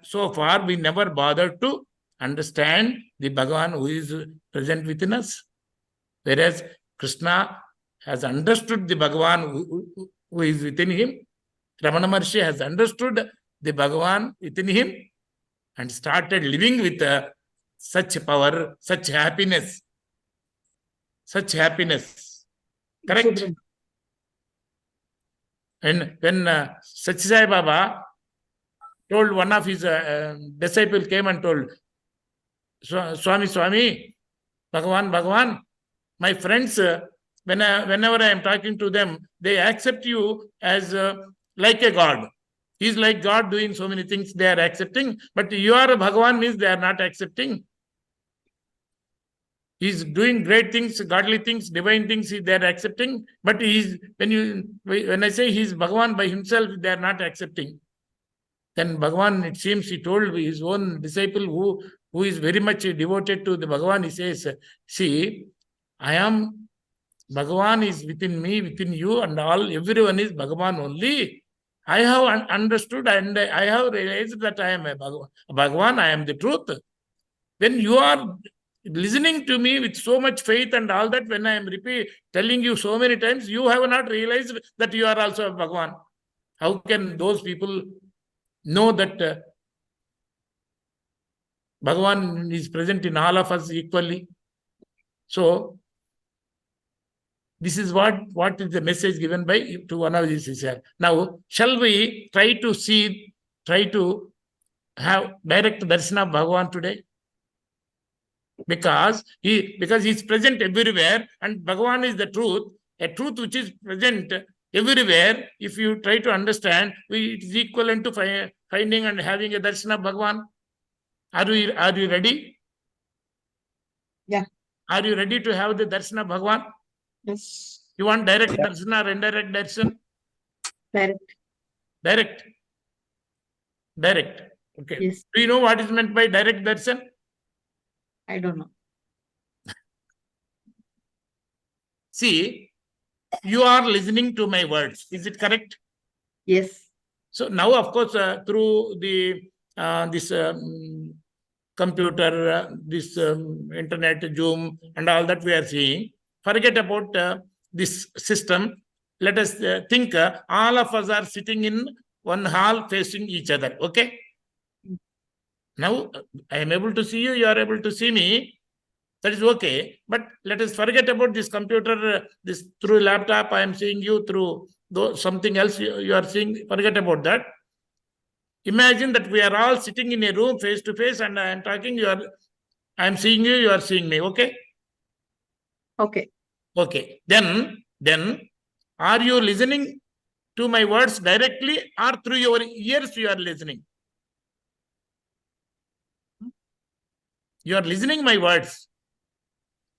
So far, we never bothered to understand the Bhagavan who is present within us. Whereas, Krishna has understood the Bhagavan who is within him. Ramana Maharshi has understood the Bhagavan within him and started living with such power, such happiness. Such happiness. Correct? And when Satya Sai Baba told, one of his disciples came and told, Swami, Bhagavan, my friends, whenever I am talking to them, they accept you as like a God. He is like God doing so many things they are accepting, but you are a Bhagavan means they are not accepting. He's doing great things, godly things, divine things, they are accepting. But when I say he's Bhagavan by himself, they are not accepting. Then Bhagavan, it seems, he told his own disciple who is very much devoted to the Bhagavan, he says, see, I am, Bhagavan is within me, within you, and everyone is Bhagavan only. I have understood and I have realized that I am a Bhagavan, I am the truth. When you are listening to me with so much faith and all that, when I am telling you so many times, you have not realized that you are also a Bhagavan. How can those people know that Bhagavan is present in all of us equally? So, this is what is the message given to one of these sister. Now, shall we try to have direct darshan of Bhagavan today? Because he is present everywhere, and Bhagavan is the truth, a truth which is present everywhere. If you try to understand, it is equivalent to finding and having a darshan of Bhagavan. Are you ready? Yeah. Are you ready to have the darshan of Bhagavan? Yes. You want direct darshan or indirect darshan? Direct. Direct. Okay. Yes. Do you know what is meant by direct darshan? I don't know. See, you are listening to my words. Is it correct? Yes. So now, of course, through the this computer, this internet, Zoom, and all that we are seeing, forget about this system. Let us think all of us are sitting in one hall facing each other. Okay? Now, I am able to see you, you are able to see me. That is okay. But let us forget about this computer, this through laptop, I am seeing you, through something else you are seeing. Forget about that. Imagine that we are all sitting in a room face to face, and I am talking, I am seeing you, you are seeing me. Okay? Okay. Okay. Then, are you listening to my words directly, or through your ears you are listening? You are listening my words.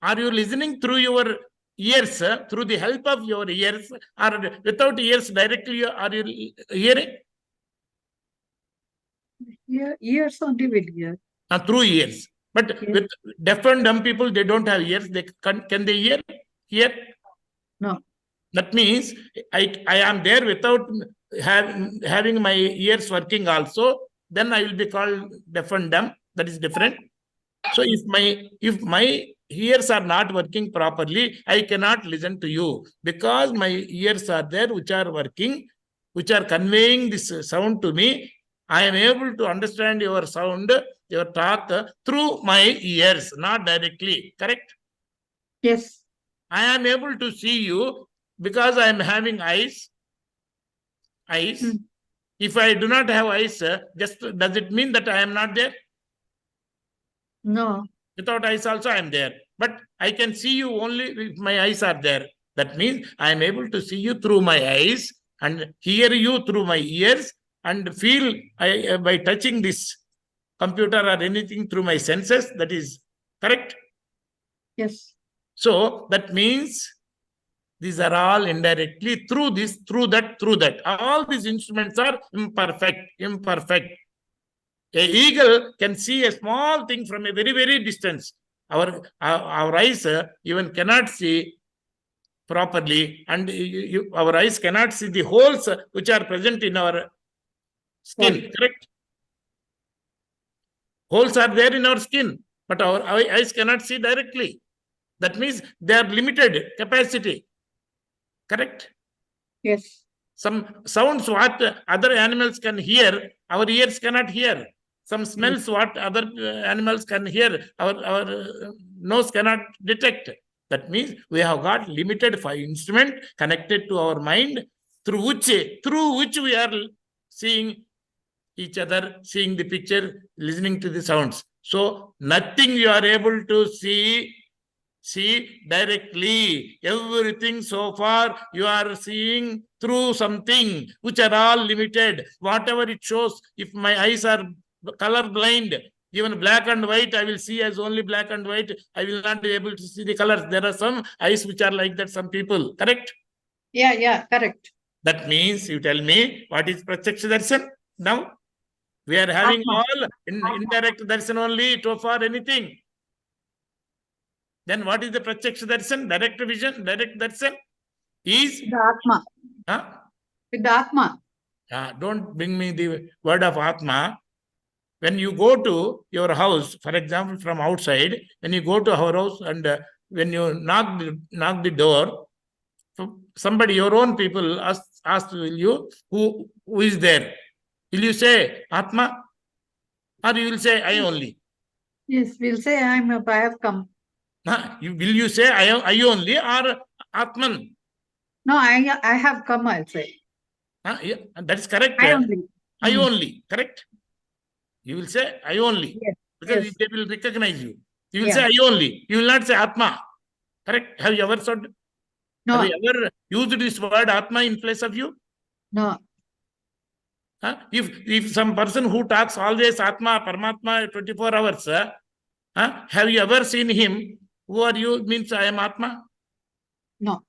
Are you listening through your ears, through the help of your ears, or without ears directly are you hearing? Ears only will hear. Through ears. But Yes. with deaf and dumb people, they don't have ears. Can they hear? No. That means I am there without having my ears working also. Then I will be called deaf and dumb. That is different. So if my ears are not working properly, I cannot listen to you, because my ears are there which are working, which are conveying this sound to me. I am able to understand your sound, your talk through my ears, not directly. Correct? Yes. I am able to see you because I am having eyes. If I do not have eyes, does it mean that I am not there? No. Without eyes also I am there. But I can see you only if my eyes are there. That means I am able to see you through my eyes and hear you through my ears and feel by touching this computer or anything through my senses. That is correct? Yes. So that means these are all indirectly through this, through that. All these instruments are imperfect. A eagle can see a small thing from a very, very distance. Our eyes even cannot see properly, and our eyes cannot see the holes which are present in our skin. Correct? Holes are there in our skin, but our eyes cannot see directly. That means they are limited capacity. Correct? Yes. Some sounds what other animals can hear, our ears cannot hear. Some smells what other animals can hear, our nose cannot detect. That means we have got limited instrument connected to our mind, through which we are seeing each other, seeing the picture, listening to the sounds. So nothing you are able to see directly. Everything so far you are seeing through something, which are all limited. Whatever it shows, if my eyes are color blind, Even black and white, I will see as only black and white. I will not be able to see the colors. There are some eyes which are like that, some people. Correct? Yeah, correct. That means you tell me what is Pratyaksha Darshan now? We are having Atma. all indirect darshan only so far anything. Then what is the Pratyaksha Darshan? Direct vision, direct darshan is With the Atma. huh? With the Atma. Don't bring me the word of Atma. When you go to your house, for example, from outside, when you go to our house and when you knock the door, somebody, your own people ask you, who is there? Will you say Atma? Or you will say I only? Yes, we'll say I have come. Will you say I only or Atman? No, I have come, I'll say. Yeah, that is correct. I only. I only, correct? You will say I only. Yes. Because Yes. they will recognize you. You will Yeah. say I only. You will not say Atma. Correct? Have you ever said? No, Have you ever used this word Atma in place of you? no. If some person who talks always Atma, Paramatma 24 hours, have you ever seen him? Who are you? Means I am Atma? No.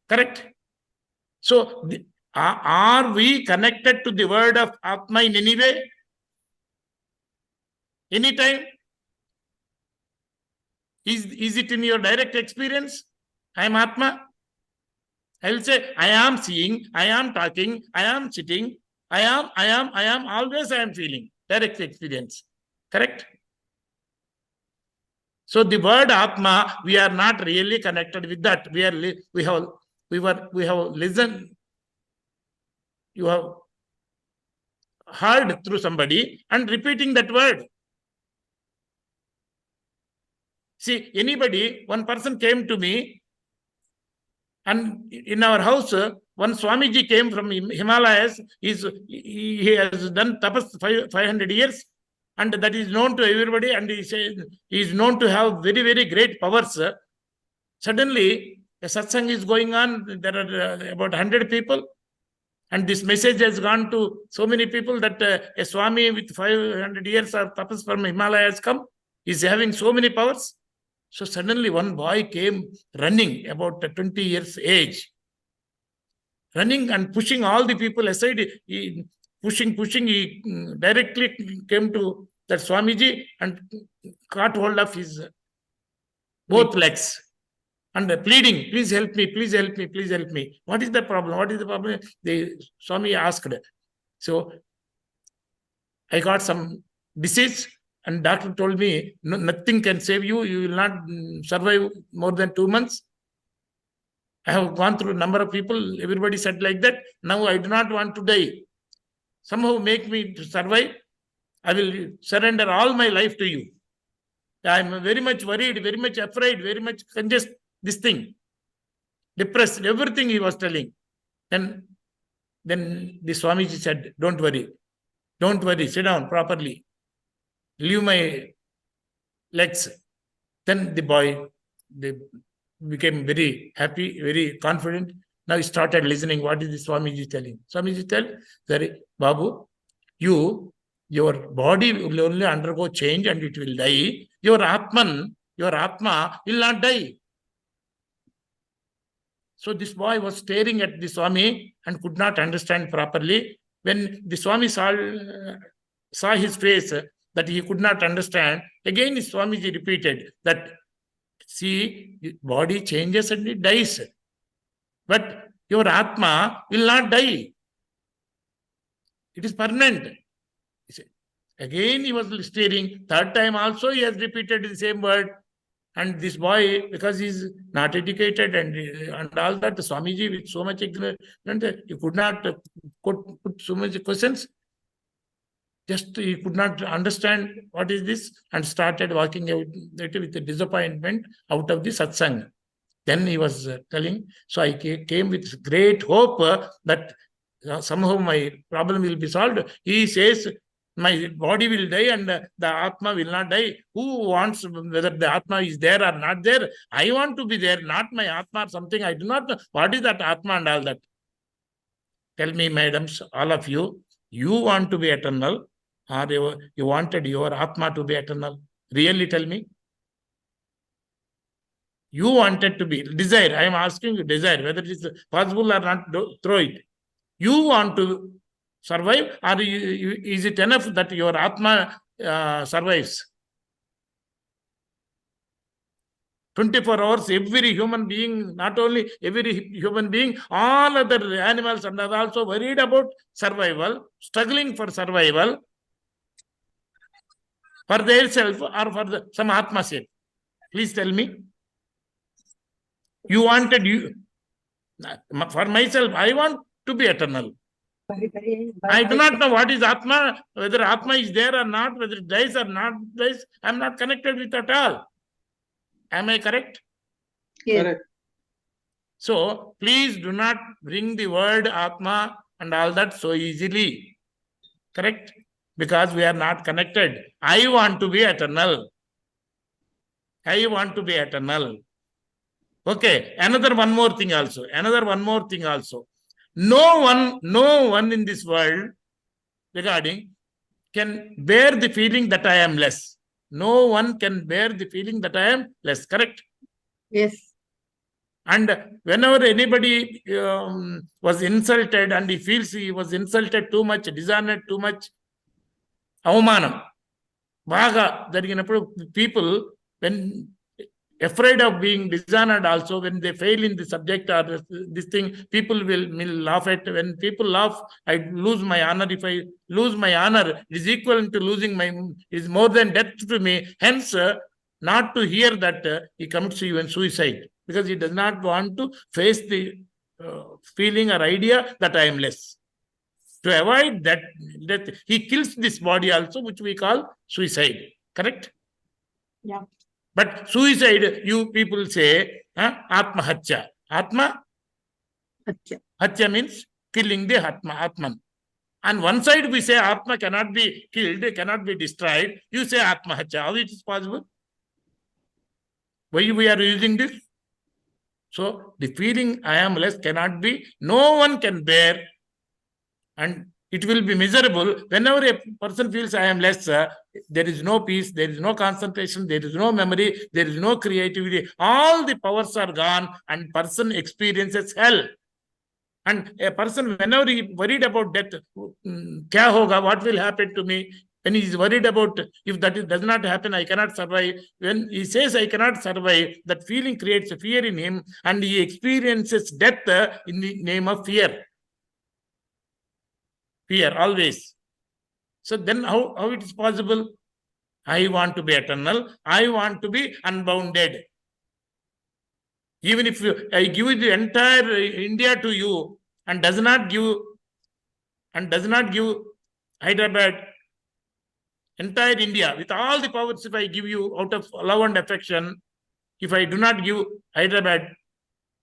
Correct? So, are we connected to the word of Atma in any way? Anytime? Is it in your direct experience? I am Atma. I will say, I am seeing, I am talking, I am sitting, I am, always I am feeling. Direct experience. Correct? So the word Atma, we are not really connected with that. We have listened. You have heard through somebody and repeating that word. See, one person came to me, and in our house, one Swamiji came from Himalayas. He has done tapas 500 years, and that is known to everybody, and he is known to have very, very great powers. Suddenly, a satsang is going on. There are about 100 people, and this message has gone to so many people that a Swami with 500 years of tapas from Himalayas come, is having so many powers. So suddenly one boy came running, about 20 years age, running and pushing all the people aside. Pushing, he directly came to that Swamiji and caught hold of his both legs and pleading, please help me, please help me, please help me. What is the problem? What is the problem? The Swami asked. So I got some disease. And doctor told me, no, nothing can save you. You will not survive more than 2 months. I have gone through a number of people. Everybody said like that. Now I do not want to die. Somehow make me to survive. I will surrender all my life to you. I am very much worried, very much afraid, very much congested. This thing. Depressed. Everything he was telling. Then the Swamiji said, don't worry. Don't worry. Sit down properly. Leave my legs. Then the boy became very happy, very confident. Now he started listening. What is the Swamiji telling? Swamiji tell, sorry, Babu, your body will only undergo change and it will die. Your Atma will not die. So this boy was staring at the Swami and could not understand properly. When the Swami saw his face, that he could not understand. Again, Swamiji repeated that, see, body changes and it dies. But your Atma will not die. It is permanent. Again, he was staring. Third time also, he has repeated the same word. And this boy, because he is not educated and all that, Swamiji with so much ignorance, he could not put so much questions. Just he could not understand what is this and started walking out with a disappointment out of the satsang. Then he was telling, so I came with great hope that somehow my problem will be solved. He says, my body will die and the Atma will not die. Who wants whether the Atma is there or not there? I want to be there, not my Atma or something. I do not know. What is that Atma and all that? Tell me, madams, all of you, you want to be eternal. Or you wanted your Atma to be eternal? Really tell me. You wanted to be. Desire. I am asking you desire. Whether it is possible or not, throw it. You want to survive, or is it enough that your Atma survives? 24 hours, every human being, not only every human being, all other animals and are also worried about survival, struggling for survival, for their self or for some Atma sake. Please tell me. You wanted you. For myself, I want to be eternal. I do not know what is Atma, whether Atma is there or not, whether it dies or not dies. I am not connected with at all. Am I correct? Yes. Correct. So, please do not bring the word Atma and all that so easily. Correct? Because we are not connected. I want to be eternal. I want to be eternal. Okay, another one more thing also. No one in this world regarding can bear the feeling that I am less. No one can bear the feeling that I am less. Correct? Yes. And whenever anybody was insulted and he feels he was insulted too much, dishonored too much, avamanam, baga, people, when afraid of being dishonored also, when they fail in the subject or this thing, people will laugh at. When people laugh, I lose my honor. If I lose my honor, it is equal to losing my, is more than death to me. Hence, not to hear that he commits even suicide, because he does not want to face the feeling or idea that I am less. To avoid that, he kills this body also, which we call suicide. Correct? Yeah. But suicide, you people say, Atma Hatya. Atma? Hatya. Hatya means killing the Atman. On one side, we say Atma cannot be killed, cannot be destroyed. You say Atma Hatya. How it is possible? Why we are using this? So, the feeling I am less cannot be, no one can bear, and it will be miserable. Whenever a person feels I am less, there is no peace, there is no concentration, there is no memory, there is no creativity. All the powers are gone and person experiences hell. And a person, whenever he worried about death, kya hoga, what will happen to me? When he is worried about, if that does not happen, I cannot survive. When he says I cannot survive, that feeling creates a fear in him, and he experiences death in the name of fear. Fear, always. So then how it is possible? I want to be eternal. I want to be unbounded. Even if I give the entire India to you and does not give Hyderabad, entire India, with all the powers, if I give you out of love and affection, if I do not give Hyderabad,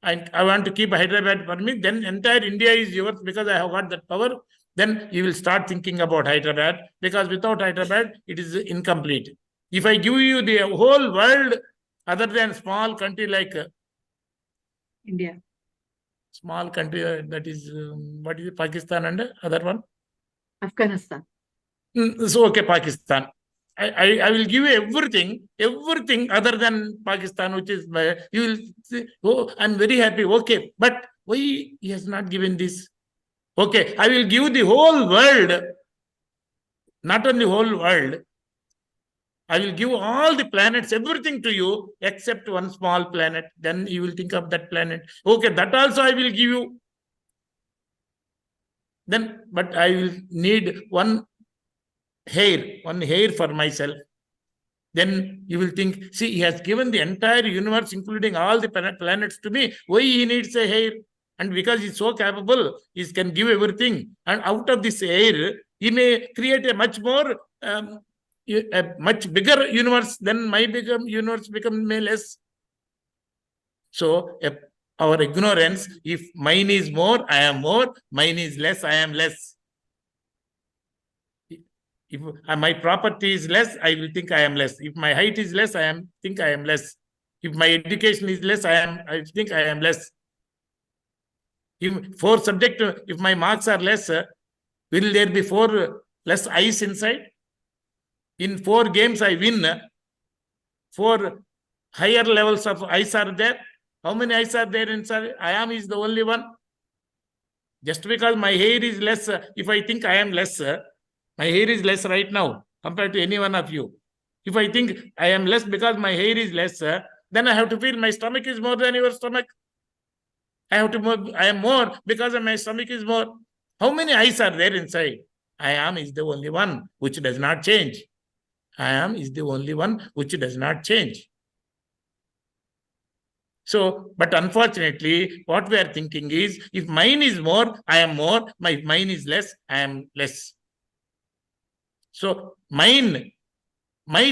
I want to keep Hyderabad for me, then entire India is yours because I have got that power. Then you will start thinking about Hyderabad, because without Hyderabad, it is incomplete. If I give you the whole world, other than small country like India. Small country, that is, what is it, Pakistan and other one? Afghanistan. So, okay, Pakistan. I will give you everything other than Pakistan, which is, you will say, oh, I'm very happy. Okay, but why he has not given this? Okay, I will give the whole world, not only whole world, I will give all the planets, everything to you, except one small planet. Then you will think of that planet. Okay, that also I will give you. Then, but I will need one hair for myself. Then you will think, see, he has given the entire universe, including all the planets to me. Why he needs a hair? And because he's so capable, he can give everything. And out of this air, he may create a much more, a much bigger universe. Then my bigger universe becomes less. So our ignorance, if mine is more, I am more. Mine is less, I am less. If my property is less, I will think I am less. If my height is less, think I am less. If my education is less, I think I am less. If my marks are less, will there be 4 less eyes inside? In 4 games I win. 4 higher levels of ice are there. How many ice are there inside? I am is the only one. Just because my hair is less, if I think I am less, my hair is less right now compared to any one of you. If I think I am less because my hair is less, then I have to feel my stomach is more than your stomach. I am more because my stomach is more. How many eyes are there inside? I am is the only one which does not change. I am is the only one which does not change. So, but unfortunately, what we are thinking is, if mine is more, I am more. Mine is less, I am less. So, my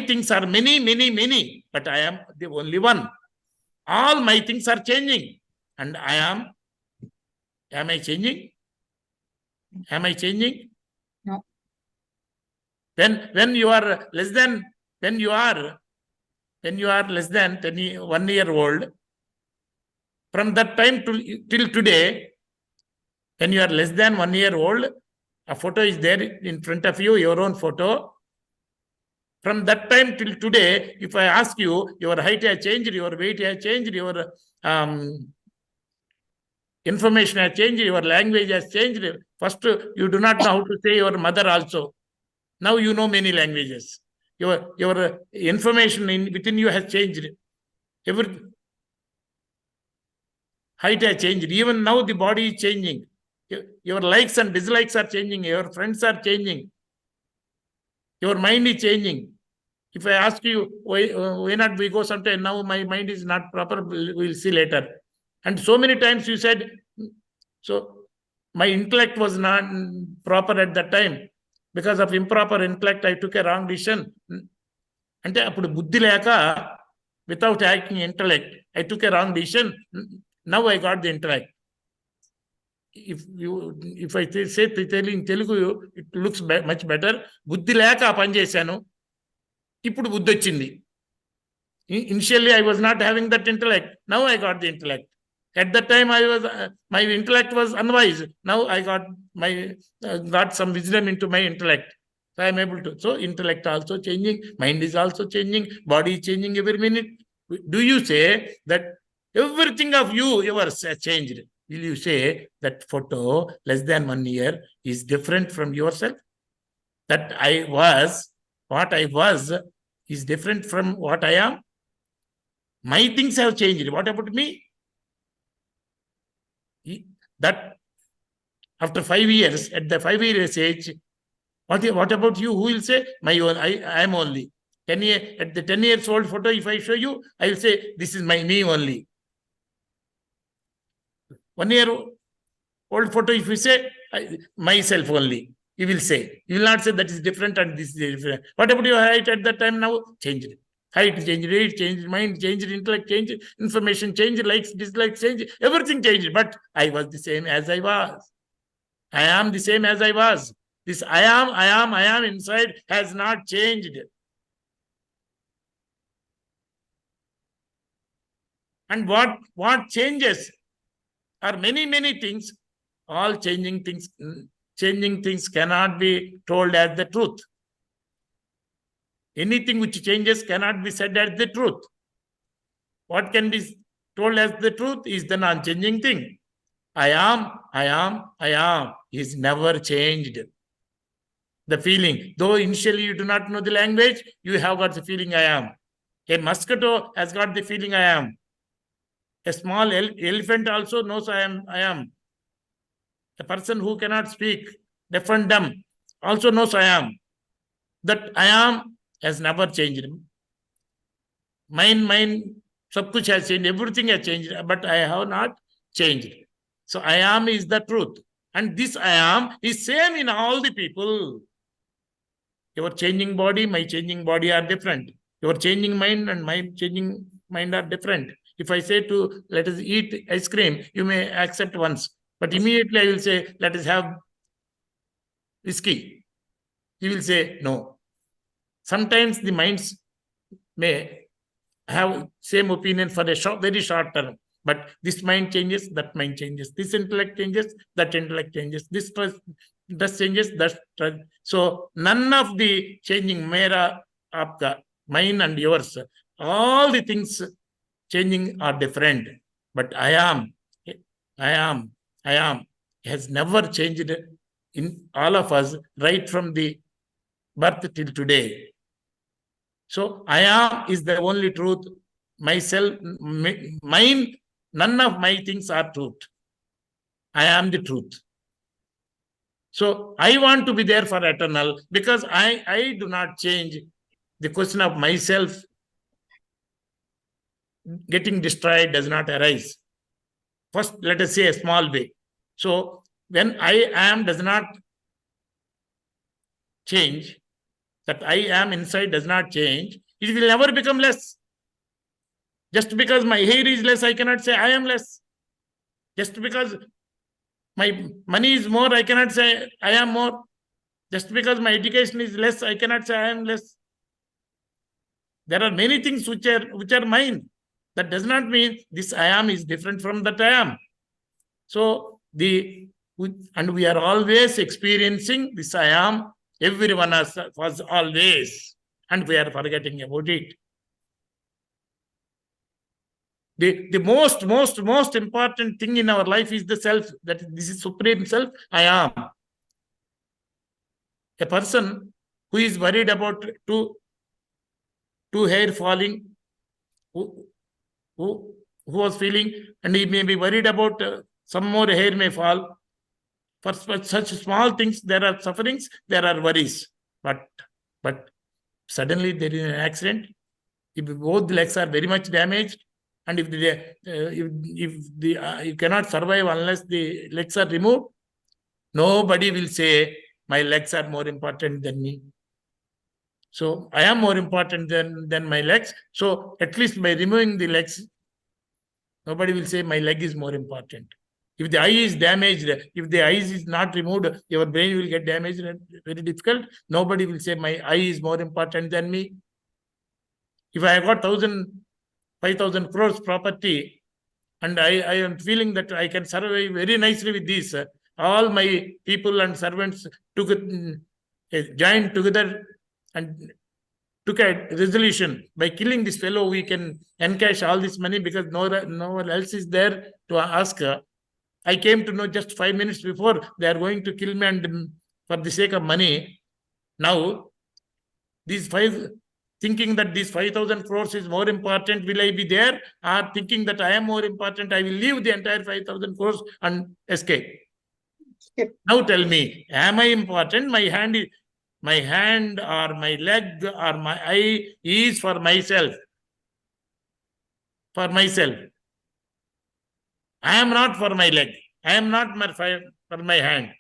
things are many, many, many, but I am the only one. All my things are changing. And I am I changing? Am I changing? No. When you are less than, when you are less than 1 year old, from that time till today, when you are less than 1 year old, a photo is there in front of you, your own photo. From that time till today, if I ask you, your height has changed, your weight has changed, your information has changed, your language has changed. First, you do not know how to say your mother also. Now you know many languages. Your information within you has changed. Height has changed. Even now the body is changing. Your likes and dislikes are changing. Your friends are changing. Your mind is changing. If I ask you, why not we go sometime? Now my mind is not proper. We'll see later. And so many times you said, so my intellect was not proper at that time. Because of improper intellect, I took a wrong decision. And without acting intellect, I took a wrong decision. Now I got the intellect. If I say in Telugu, it looks much better. Buddhi leka pani chesanu. Ippudu buddhi vachindi. Initially, I was not having that intellect. Now I got the intellect. At that time, my intellect was unwise. Now I got some wisdom into my intellect. So I am able to. So intellect also changing, mind is also changing, body is changing every minute. Do you say that everything of yours has changed? Will you say that photo less than 1 year is different from yourself? That what I was is different from what I am? My things have changed. What about me? That after 5 years, at the 5 years age, what about you? Who will say, my own, I am only. 10 year, at the 10 years old photo, if I show you, I will say, this is me only. 1 year old photo, if you say, myself only, you will say. You will not say that is different and this is different. What about your height at that time now? Changed. Height changed, weight changed, mind changed, intellect changed, information changed, likes, dislikes changed, everything changed. But I was the same as I was. I am the same as I was. This I am inside has not changed. And what changes are many, many things. All changing things cannot be told as the truth. Anything which changes cannot be said as the truth. What can be told as the truth is the non-changing thing. I am is never changed. The feeling, though initially you do not know the language, you have got the feeling I am. A mosquito has got the feeling I am. A small elephant also knows I am. A person who cannot speak, deaf and dumb, also knows I am. That I am has never changed. Mine, sab kuch has changed, everything has changed, but I have not changed. So I am is the truth. And this I am is same in all the people. Your changing body, my changing body are different. Your changing mind and my changing mind are different. If I say to let us eat ice cream, you may accept once. But immediately I will say, let us have whiskey. You will say, no. Sometimes the minds may have same opinion for a very short term. But this mind changes, that mind changes. This intellect changes, that intellect changes. This dress changes, so none of the changing, mera, aapka, mine and yours, all the things changing are different. But I am has never changed in all of us right from the birth till today. So I am is the only truth. Myself, mine, none of my things are truth. I am the truth. So I want to be there for eternal because I do not change. The question of myself getting destroyed does not arise. First, let us say a small way. So when I am does not change, that I am inside does not change, it will never become less. Just because my hair is less, I cannot say I am less. Just because my money is more, I cannot say I am more. Just because my education is less, I cannot say I am less. There are many things which are mine. That does not mean this I am is different from that I am. So and we are always experiencing this I am. Everyone was always, and we are forgetting about it. The most important thing in our life is the self. That this is supreme self. I am. A person who is worried about two hair falling, who was feeling, and he may be worried about some more hair may fall. For such small things, there are sufferings, there are worries. But suddenly there is an accident. If both legs are very much damaged, and if you cannot survive unless the legs are removed, nobody will say my legs are more important than me. So I am more important than my legs. So at least by removing the legs, nobody will say my leg is more important. If the eye is damaged, if the eye is not removed, your brain will get damaged and very difficult. Nobody will say my eye is more important than me. If I have got 5,000 crores property, and I am feeling that I can survive very nicely with this, all my people and servants joined together and took a resolution. By killing this fellow, we can encash all this money because no one else is there to ask. I came to know just 5 minutes before they are going to kill me, and for the sake of money. Now, thinking that this 5,000 crores is more important, will I be there? Or thinking that I am more important, I will leave the entire 5,000 crores and escape. Now tell me, am I important? My hand or my leg or my eye is for myself. For myself. I am not for my leg. I am not for my hand.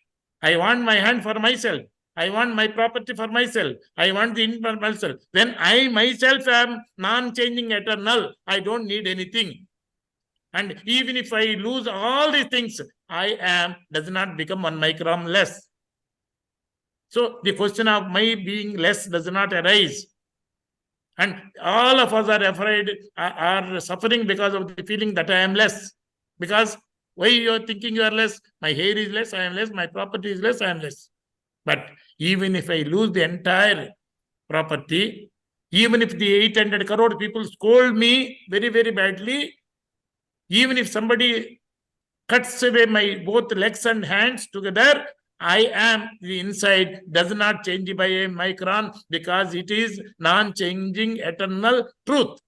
I want my hand for myself. I want my property for myself. I want the for myself. When I myself am non-changing eternal, I don't need anything. And even if I lose all these things, does not become 1 micron less. So the question of my being less does not arise. And all of us are afraid, are suffering because of the feeling that I am less. Because why you are thinking you are less? My hair is less, I am less. My property is less, I am less. But even if I lose the entire property, even if the 800 crore people scold me very, very badly, even if somebody cuts away my both legs and hands together, I am the inside does not change by a micron because it is non-changing eternal truth.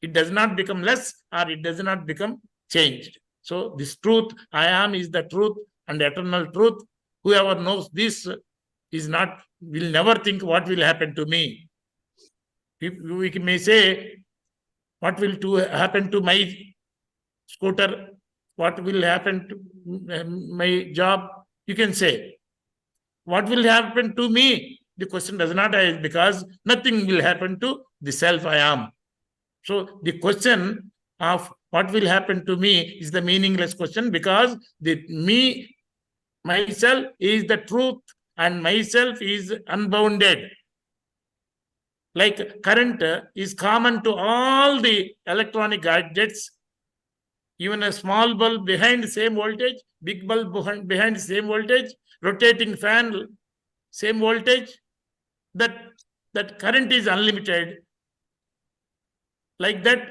It does not become less or it does not become changed. So this truth, I am, is the truth and eternal truth. Whoever knows this will never think what will happen to me. We may say, what will happen to my scooter? What will happen to my job? You can say, what will happen to me? The question does not arise because nothing will happen to the self I am. So the question of what will happen to me is the meaningless question because myself is the truth and myself is unbounded. Like current is common to all the electronic gadgets. Even a small bulb behind the same voltage, big bulb behind the same voltage, rotating fan, same voltage, that current is unlimited. Like that,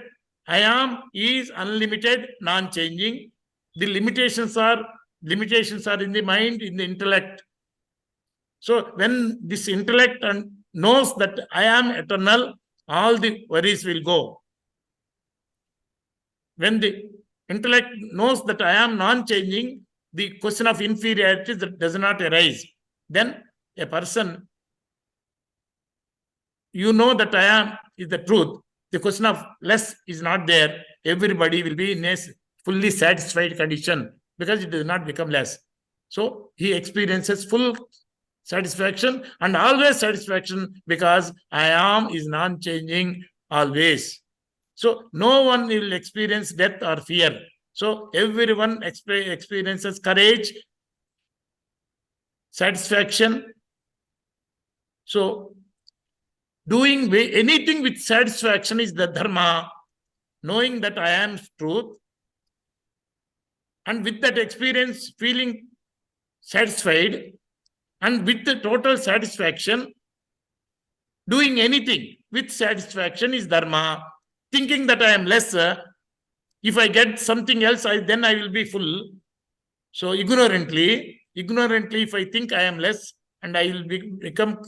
I am is unlimited, non-changing. The limitations are in the mind, in the intellect. So when this intellect knows that I am eternal, all the worries will go. When the intellect knows that I am non-changing, the question of inferiority does not arise. Then a person, you know that I am is the truth. The question of less is not there. Everybody will be in a fully satisfied condition because it does not become less. So he experiences full satisfaction and always satisfaction because I am is non-changing always. So no one will experience death or fear. So everyone experiences courage, satisfaction. So doing anything with satisfaction is the dharma, knowing that I am truth, and with that experience, feeling satisfied, and with the total satisfaction, doing anything with satisfaction is dharma. Thinking that I am lesser, if I get something else, then I will be full. So ignorantly, if I think I am less and I will become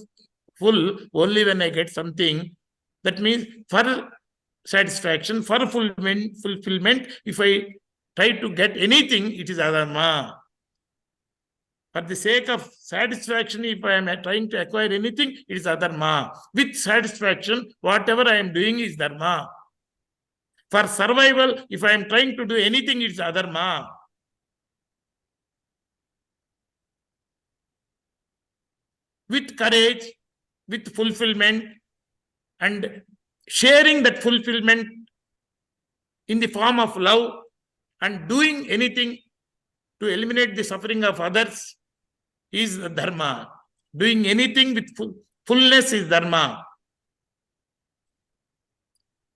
full only when I get something, that means for satisfaction, for fulfillment, if I try to get anything, it is adharma. For the sake of satisfaction, if I am trying to acquire anything, it is adharma. With satisfaction, whatever I am doing is dharma. For survival, if I am trying to do anything, it is adharma. With courage, with fulfillment, and sharing that fulfillment in the form of love, and doing anything to eliminate the suffering of others is dharma. Doing anything with fullness is dharma.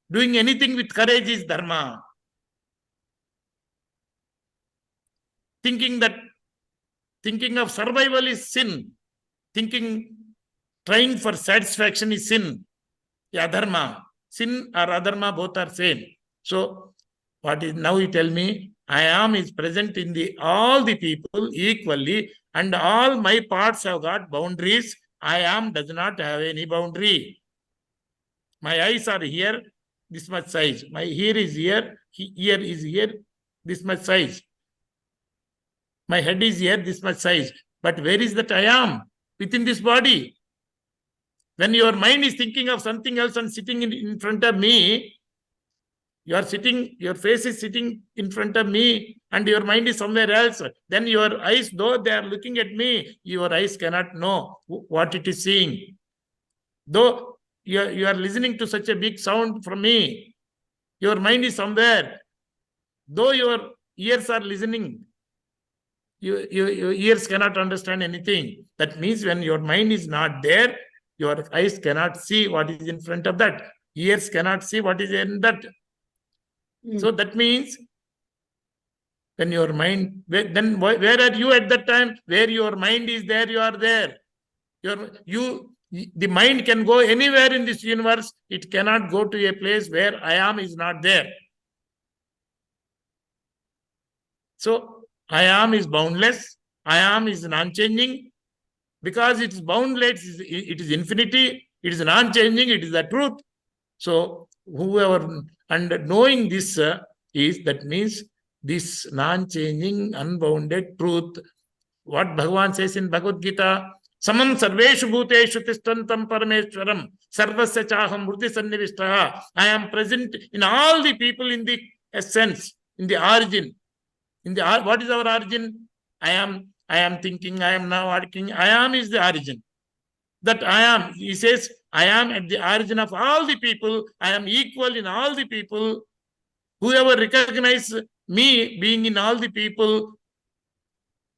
Doing anything with courage is dharma. Thinking of survival is sin. Trying for satisfaction is sin. Adharma. Sin or adharma, both are same. So, what is now you tell me? I am is present in all the people equally, and all my parts have got boundaries. I am does not have any boundary. My eyes are here, this much size. My ear is here, ear is here, this much size. My head is here, this much size. But where is that I am? Within this body. When your mind is thinking of something else and sitting in front of me, your face is sitting in front of me and your mind is somewhere else. Then your eyes, though they are looking at me, your eyes cannot know what it is seeing. Though you are listening to such a big sound from me, your mind is somewhere. Though your ears are listening, your ears cannot understand anything. That means when your mind is not there, your eyes cannot see what is in front of that. Ears cannot see what is in that. So that means when your mind, then where are you at that time? Where your mind is there, you are there. The mind can go anywhere in this universe. It cannot go to a place where I am is not there. So I am is boundless. I am is non-changing. Because it is boundless, it is infinity, it is non-changing, it is the truth. So whoever, and knowing this that means this non-changing, unbounded truth. What Bhagavan says in Bhagavad-Gita, Samam sarveshu bhuteshu tishtantam parameshwaram sarvasya chaham murti sannivishtaha. I am present in all the people in the essence, in the origin. What is our origin? I am thinking, I am now working. I am is the origin. That I am, he says, I am at the origin of all the people. I am equal in all the people. Whoever recognizes me being in all the people,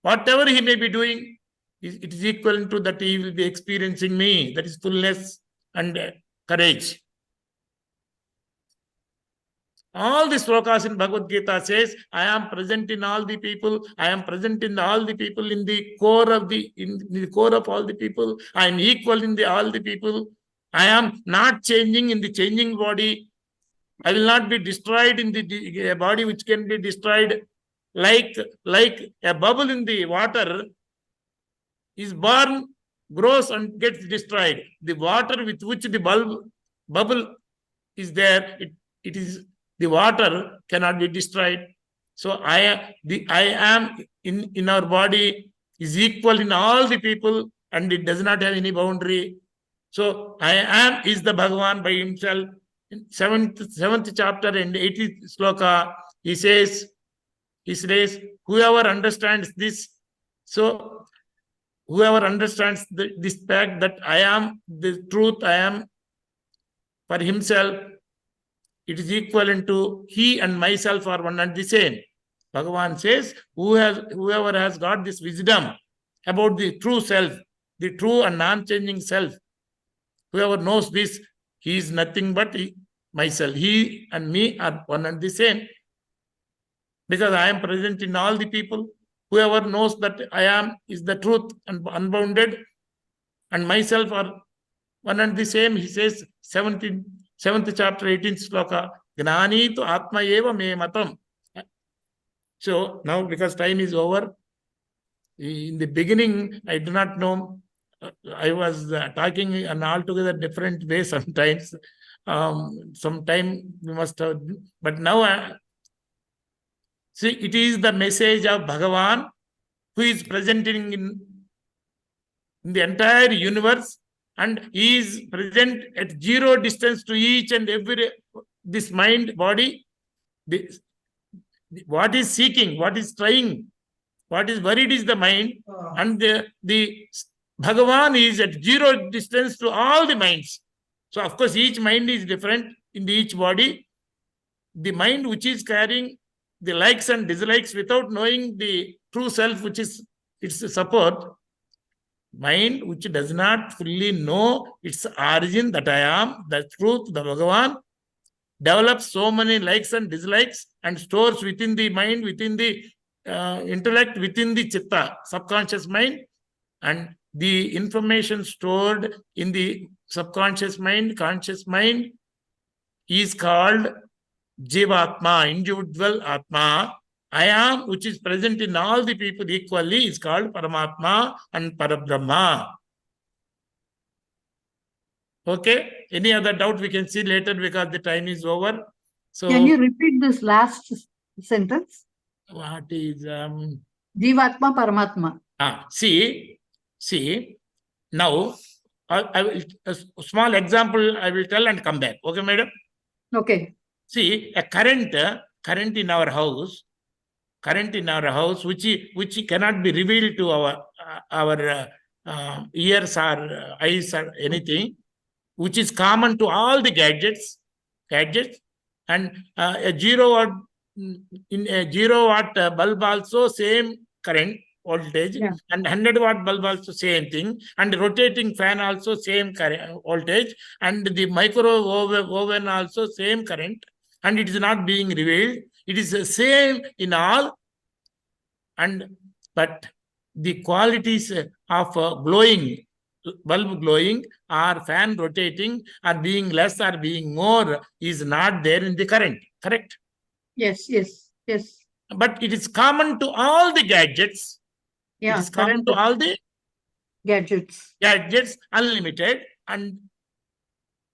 whatever he may be doing, it is equal to that he will be experiencing me. That is fullness and courage. All the slokas in Bhagavad Gita says, I am present in all the people. I am present in all the people in the core of all the people. I am equal in all the people. I am not changing in the changing body. I will not be destroyed in the body which can be destroyed. Like a bubble in the water is born, grows and gets destroyed. The water with which the bubble is there, it is the water cannot be destroyed. So I am in our body is equal in all the people and it does not have any boundary. So I am is the Bhagavan by himself. In 7th chapter and 80th sloka, he says, whoever understands this, so whoever understands this fact that I am the truth, I am for himself, it is equivalent to he and myself are one and the same. Bhagavan says, whoever has got this wisdom about the true self, the true and non-changing self, whoever knows this, he is nothing but myself. He and me are one and the same. Because I am present in all the people. Whoever knows that I am is the truth and unbounded, and myself are one and the same. He says, 7th chapter, 18th sloka, Gnani tu Atma eva me matam. So now, because time is over, in the beginning, I do not know. I was talking in altogether different way sometimes. Sometime we must have, but now see, it is the message of Bhagavan who is presenting in the entire universe, and he is present at zero distance to each and every this mind body. What is seeking, what is trying, what is worried is the mind, and the Bhagavan is at zero distance to all the minds. So of course each mind is different in each body. The mind which is carrying the likes and dislikes without knowing the true self, which is its support, mind which does not fully know its origin, that I am, the truth, the Bhagavan, develops so many likes and dislikes and stores within the mind, within the intellect, within the chitta, subconscious mind, and the information stored in the subconscious mind, conscious mind is called Jivatma, individual Atma. I am, which is present in all the people equally, is called Paramatma and Parabrahma. Okay? Any other doubt we can see later because the time is over. So, Can you repeat this last sentence? What is Jivatma Paramatma. See, now I will a small example I will tell and come back. Okay, madam? Okay. See, a current in our house, which cannot be revealed to our ears or eyes or anything, which is common to all the gadgets, and a 0 watt bulb also same current voltage, Yeah. and 100-watt bulb also same thing, and rotating fan also same current voltage, and the microwave oven also same current, and it is not being revealed. It is the same in all, but the qualities of glowing, bulb glowing or fan rotating or being less or being more is not there in the current, correct? Yes. But it is common to all the gadgets. Yeah. It is common to all the gadgets. Unlimited and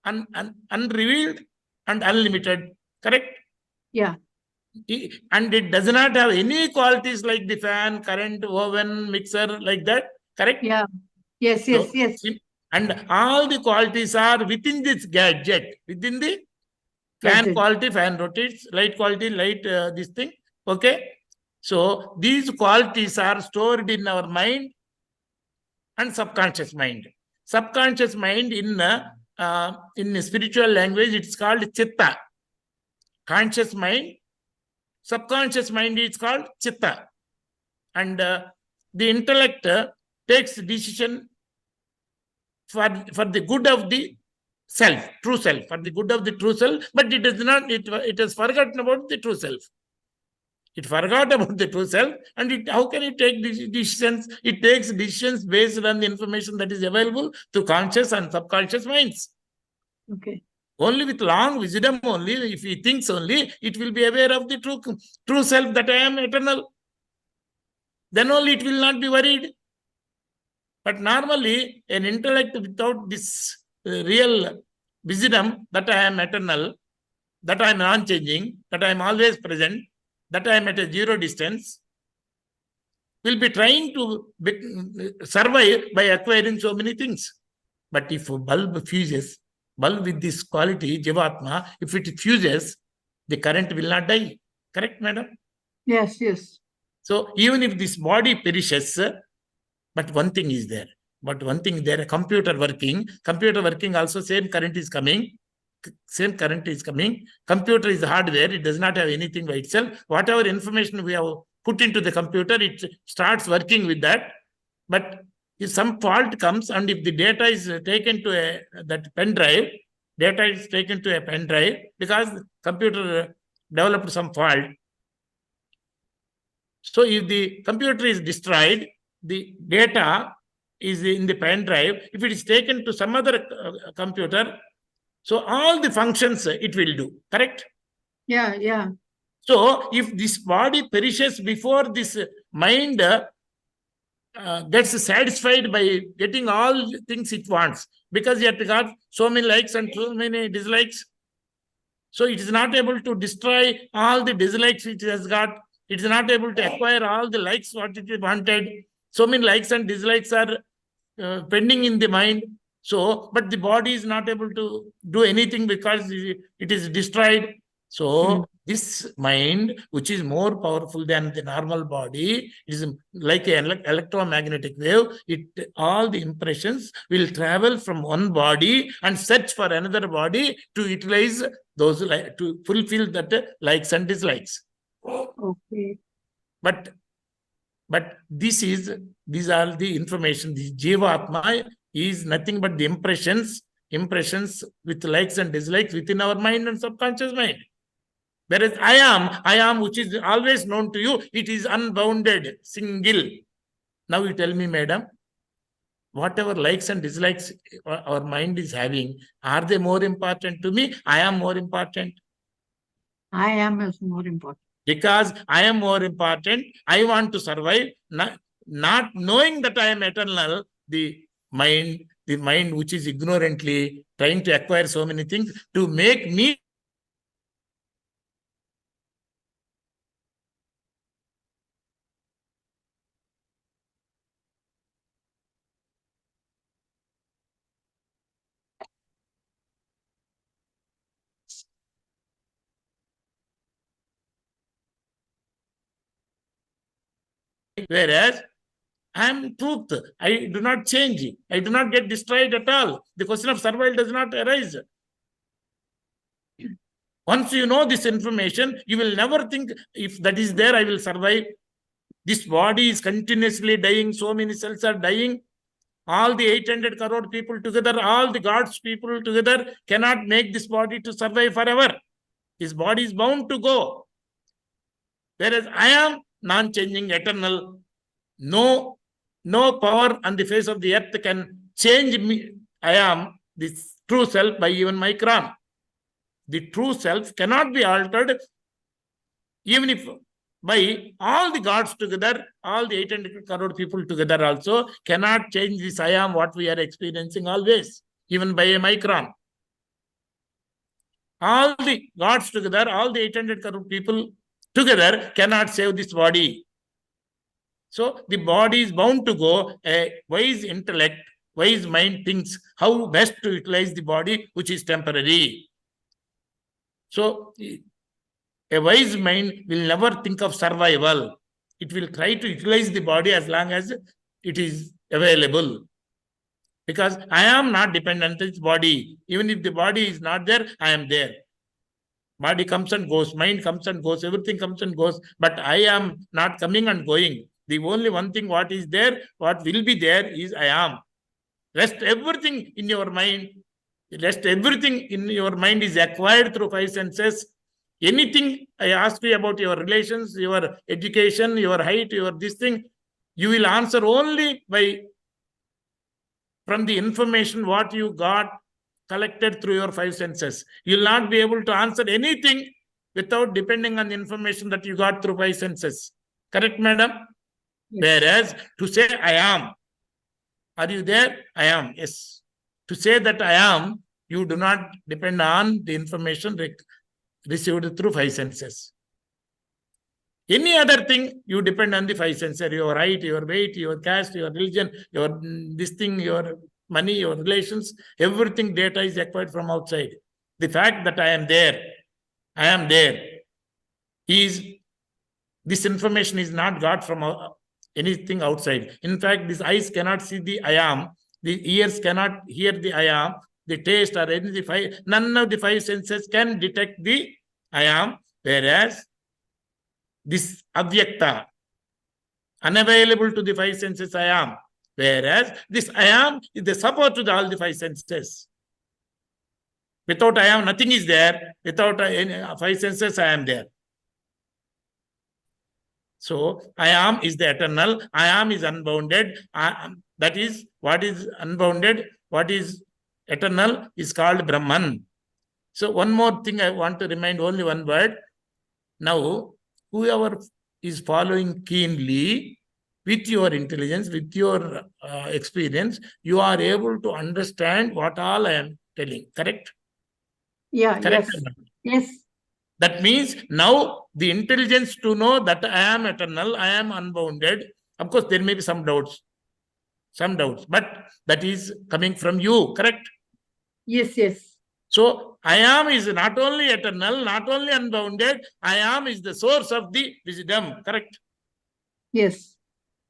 unrevealed and unlimited, correct? Yeah. And it does not have any qualities like the fan, current, oven, mixer, like that, correct? Yeah. Yes. And all the qualities are within this gadget, within the fan quality, fan rotates, light quality, light this thing, okay? So these qualities are stored in our mind and subconscious mind. Subconscious mind in spiritual language, it's called chitta. Conscious mind, subconscious mind is called chitta. And the intellect takes decision for the good of the self, true self, for the good of the true self, but it does not, it has forgotten about the true self. It forgot about the true self, and how can it take decisions? It takes decisions based on the information that is available to conscious and subconscious minds. Okay. Only with long wisdom, only if he thinks only, it will be aware of the true self, that I am eternal. Then only it will not be worried. But normally, an intellect without this real wisdom, that I am eternal, that I am non-changing, that I am always present, that I am at a zero distance, will be trying to survive by acquiring so many things. But if a bulb fuses, bulb with this quality, Jivatma, if it fuses, the current will not die. Correct, madam? Yes, yes. So even if this body perishes, but one thing is there. But one thing there, a computer working also, same current is coming. Same current is coming. Computer is hardware. It does not have anything by itself. Whatever information we have put into the computer, it starts working with that. But if some fault comes, and if the data is taken to that pen drive, because computer developed some fault. So if the computer is destroyed, the data is in the pen drive. If it is taken to some other computer, so all the functions it will do. Correct? Yeah, yeah. So if this body perishes before this mind gets satisfied by getting all things it wants, because it got so many likes and so many dislikes, so it is not able to destroy all the dislikes it has got. It is not able to acquire all the likes what it wanted. So many likes and dislikes are pending in the mind. So, but the body is not able to do anything because it is destroyed. So, this mind, which is more powerful than the normal body, is like an electromagnetic wave. All the impressions will travel from one body and search for another body to utilize those, to fulfill that likes and dislikes. Okay. But these are the information. The Jivatma is nothing but the impressions with likes and dislikes within our mind and subconscious mind. Whereas I am, which is always known to you, it is unbounded, single. Now you tell me, madam, whatever likes and dislikes our mind is having, are they more important to me? I am more important. I am is more important. Because I am more important, I want to survive, not knowing that I am eternal. The mind which is ignorantly trying to acquire so many things to make me whereas I am truth. I do not change. I do not get destroyed at all. The question of survival does not arise. Once you know this information, you will never think, if that is there, I will survive. This body is continuously dying. So many cells are dying. All the 800 crore people together, all the God's people together cannot make this body to survive forever. This body is bound to go. Whereas I am non-changing, eternal. No power on the face of the earth can change me. I am this true self by even micron. The true self cannot be altered, even if by all the gods together, all the 800 crore people together also cannot change this I am what we are experiencing always, even by a micron. All the gods together, all the 800 crore people together cannot save this body. So the body is bound to go. A wise intellect, wise mind thinks how best to utilize the body, which is temporary. So a wise mind will never think of survival. It will try to utilize the body as long as it is available. Because I am not dependent on this body. Even if the body is not there, I am there. Body comes and goes, mind comes and goes, everything comes and goes. But I am not coming and going. The only one thing what is there, what will be there is I am. Rest everything in your mind Rest everything in your mind is acquired through five senses. Anything I ask you about your relations, your education, your height, your this thing, you will answer only from the information what you got collected through your five senses. You will not be able to answer anything without depending on the information that you got through five senses. Correct, madam? Yes. Whereas to say I am, are you there? I am, yes. To say that I am, you do not depend on the information received through five senses. Any other thing, you depend on the five senses, your height, your weight, your caste, your religion, your this thing, your money, your relations, everything data is acquired from outside. The fact that I am there, this information is not got from anything outside. In fact, these eyes cannot see the I am, the ears cannot hear the I am, the taste or any none of the five senses can detect the I am, whereas this avyakta, unavailable to the five senses I am, whereas this I am is the support to all the five senses. Without I am, nothing is there. Without any five senses, I am there. So, I am is the eternal. I am is unbounded. That is, what is unbounded, what is eternal is called Brahman. So, one more thing I want to remind, only one word. Now, whoever is following keenly with your intelligence, with your experience, you are able to understand what all I am telling. Correct? Yeah, Correct? yes. That means now the intelligence to know that I am eternal, I am unbounded. Of course, there may be some doubts, but that is coming from you. Correct? Yes, yes. So, I am is not only eternal, not only unbounded, I am is the source of the wisdom. Correct? Yes.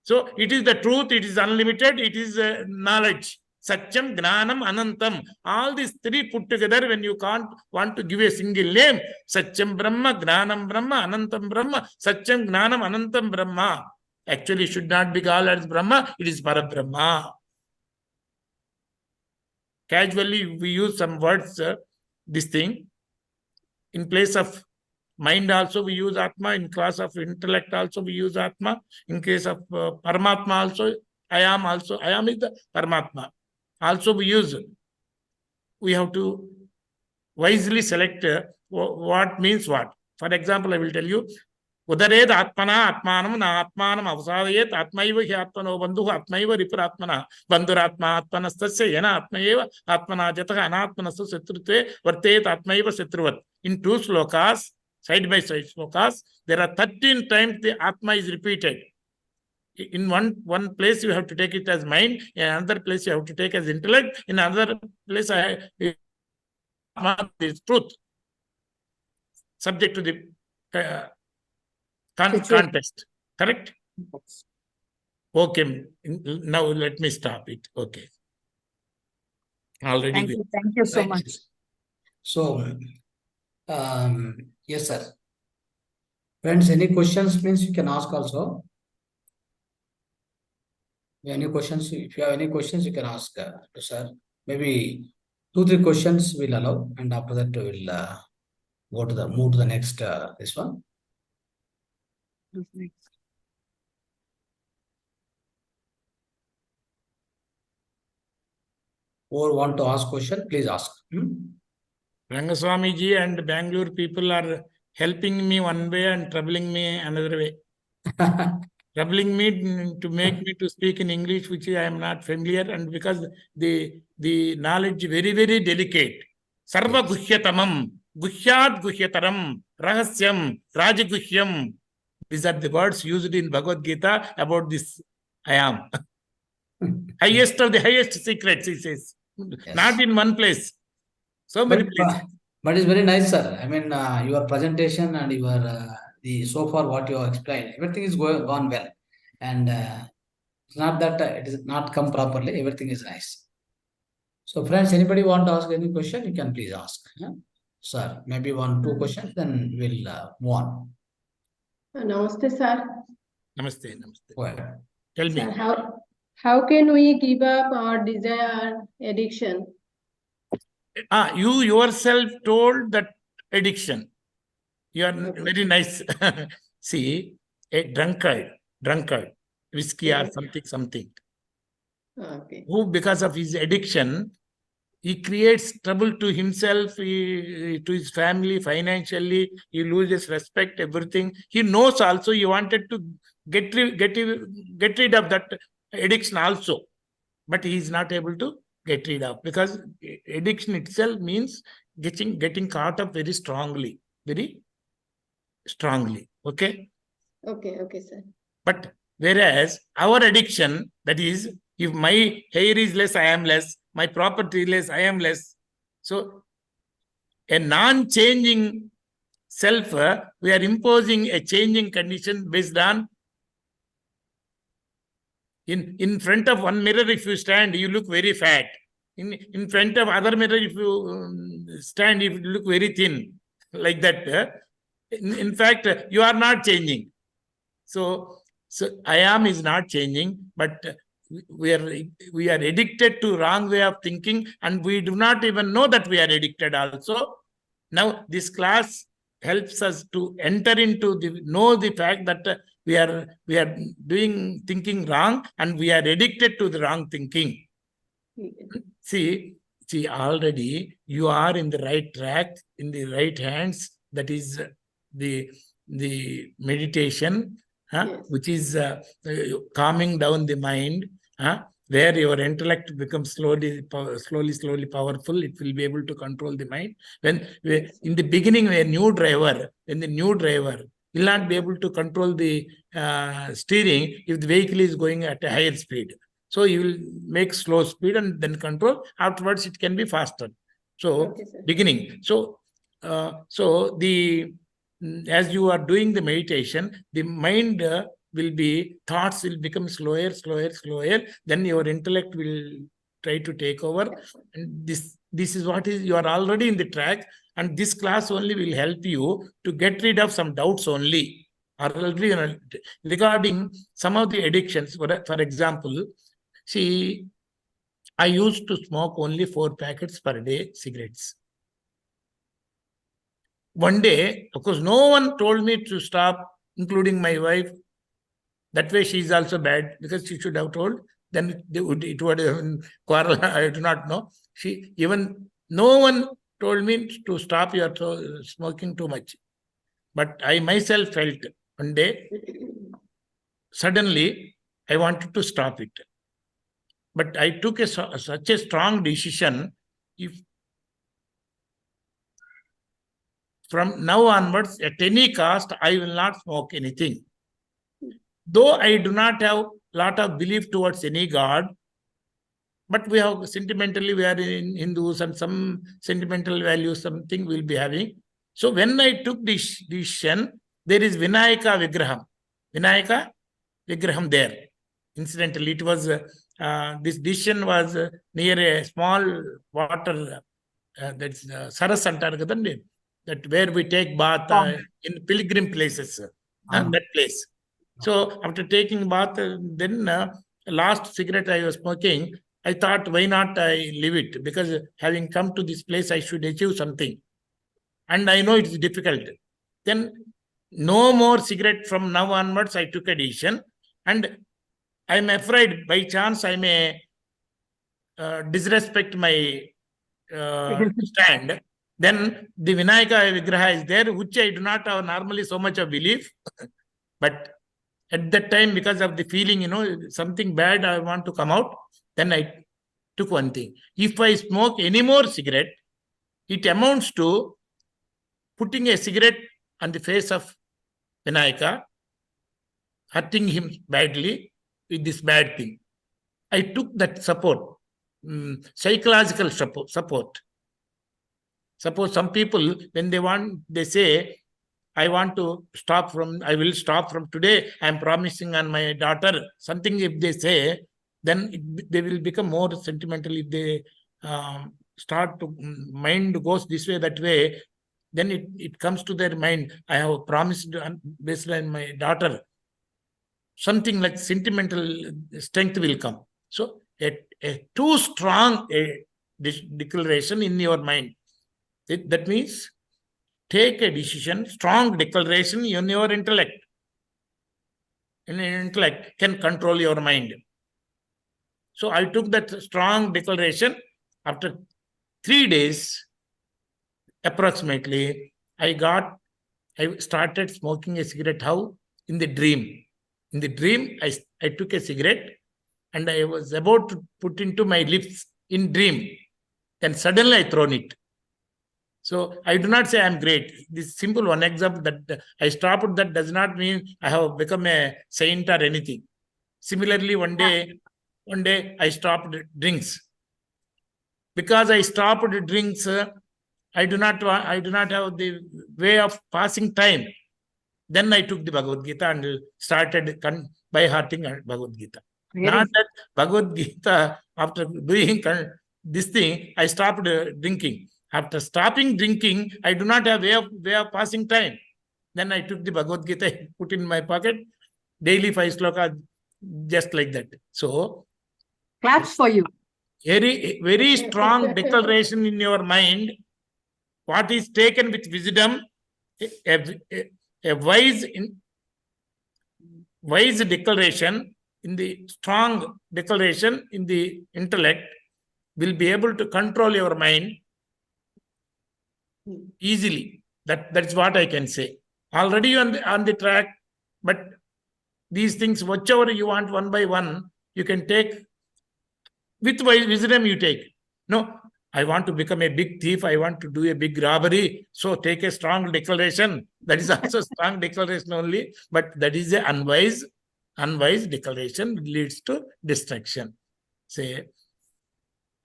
So, it is the truth, it is unlimited, it is knowledge. Satyam, Gnanam, Anantam. All these three put together, when you can't want to give a single name, Satyam Brahma, Gnanam Brahma, Anantam Brahma, Satyam, Gnanam, Anantam Brahma. Actually, should not be called as Brahma, it is Parabrahma. Casually, we use some words, this thing. In place of mind also, we use Atma. In class of intellect also, we use Atma. In case of Paramatma also, I am also. I am is the Paramatma. Also, we have to wisely select what means what. For example, I will tell you, Udared Atmana Atmanam na Atmanam avsadayet Atmaiva hi Atmano bandhu Atmaiva ripuratmana bandhuratma Atmanastasya yena Atmaeva Atmana jataha anatmanastu satrutve vartet Atmaiva satruvat. In two slokas, side by side slokas, there are 13 times the Atma is repeated. In one place you have to take it as mind, in another place you have to take as intellect, in another place Atma is truth, subject to the context. Correct? Okay. Now let me stop it. Okay. Already. Thank you so Right. much. So, yes, sir. Friends, any questions means you can ask also. Any questions? If you have any questions, you can ask to sir. Maybe 2-3 questions we'll allow, and after that we will move to the next this one. Or want to ask question, please ask. Rangaswami ji and Bangalore people are helping me one way and troubling me another way. Troubling me to make me to speak in English, which I am not familiar, and because the knowledge very, very delicate. Sarva guhyatamam, guhyat guhyataram, rahasyam, rajaguhyam. These are the words used in Bhagavad Gita about this I am. Highest of the highest secrets, he says. Yes. Not in one place. So many places. But it's very nice, sir. I mean, your presentation and your so far what you have explained, everything is gone well, and it's not that it is not come properly. Everything is nice. So, friends, anybody want to ask any question, you can please ask. Yeah? Sir, maybe 1-2 questions, then we'll move on. Namaste, sir. Namaste, namaste. Go ahead. Tell me. Sir, how can we give up our desire addiction? You yourself told that addiction. You are Okay. very nice. See, a drunkard, whiskey or Yes. something, Okay. who because of his addiction, he creates trouble to himself, to his family, financially, he loses respect, everything. He knows also he wanted to get rid of that addiction also, but he is not able to get rid of, because addiction itself means getting caught up very strongly. Okay. Okay, sir. But whereas our addiction, that is, if my hair is less, I am less, my property is less, I am less. So a non-changing self, we are imposing a changing condition based on, in front of one mirror, if you stand, you look very fat. In front of other mirror, if you stand, you look very thin, like that. In fact, you are not changing. So I am is not changing, but we are addicted to wrong way of thinking, and we do not even know that we are addicted also. Now this class helps us to enter into know the fact that we are doing thinking wrong, and we are addicted to the wrong thinking. See, already you are in the right track, in the right hands. That is the meditation, Yes. which is calming down the mind, where your intellect becomes slowly powerful. It will be able to control the mind. In the beginning, when the new driver will not be able to control the steering if the vehicle is going at a higher speed. So you will make slow speed and then control. Afterwards, it can be faster. So Okay, sir. beginning. So as you are doing the meditation, the mind thoughts will become slower. Then your intellect will try to take over. And this is what is, you are already in the track. And this class only will help you to get rid of some doubts only. Regarding some of the addictions, for example, see, I used to smoke only 4 packets per day, cigarettes. One day, of course, no one told me to stop, including my wife. That way, she is also bad, because she should have told. Then it would quarrel. I do not know. No one told me to stop your smoking too much. But I myself felt one day, suddenly, I wanted to stop it. But I took such a strong decision. If from now onwards, at any cost, I will not smoke anything. Though I do not have a lot of belief towards any God, but we are in Hindus, and some sentimental values, something we'll be having. So when I took this decision, there is Vinayaka Vigraham there. Incidentally, it was this decision was near a small water, that's Saras antaru kadandi, that where we take bath in pilgrim places, that place. So after taking bath, then last cigarette I was smoking, I thought, why not I leave it? Because having come to this place, I should achieve something. And I know it's difficult. Then no more cigarette from now onwards, I took a decision. And I'm afraid by chance I may disrespect my stand. Then the Vinayaka Vigraha is there, which I do not have normally so much of belief. But at that time, because of the feeling, something bad I want to come out, then I took one thing. If I smoke any more cigarette, it amounts to putting a cigarette on the face of Vinayaka, hurting him badly with this bad thing. I took that support, psychological support. Suppose some people, when they say, I will stop from today, I am promising on my daughter, something if they say, then they will become more sentimental. If they start to, mind goes this way, that way, then it comes to their mind, I have promised based on my daughter. Something like sentimental strength will come. So a too strong declaration in your mind. That means take a decision, strong declaration in your intellect. And intellect can control your mind. So I took that strong declaration. After 3 days, approximately, I started smoking a cigarette. How? In the dream. In the dream, I took a cigarette and I was about to put into my lips in dream. Then suddenly I thrown it. So I do not say I'm great. This simple one example that I stopped, that does not mean I have become a saint or anything. Similarly, one day I stopped drinks. Because I stopped drinks, I do not have the way of passing time. Then I took the Bhagavad Gita and started by hearting Bhagavad Gita. Not that Bhagavad Gita, after doing this thing, I stopped drinking. After stopping drinking, I do not have way of passing time. Then I took the Bhagavad Gita, put in my pocket, daily 5 slokas, just like that. So, Claps for you. very strong declaration in your mind. What is taken with wisdom, a wise declaration, in the strong declaration in the intellect, will be able to control your mind easily. That's what I can say. Already on the track, but these things, whichever you want, one by one, you can take. With wisdom you take. No, I want to become a big thief. I want to do a big robbery. So take a strong declaration. That is also strong declaration only. But that is an unwise declaration, leads to destruction. Say,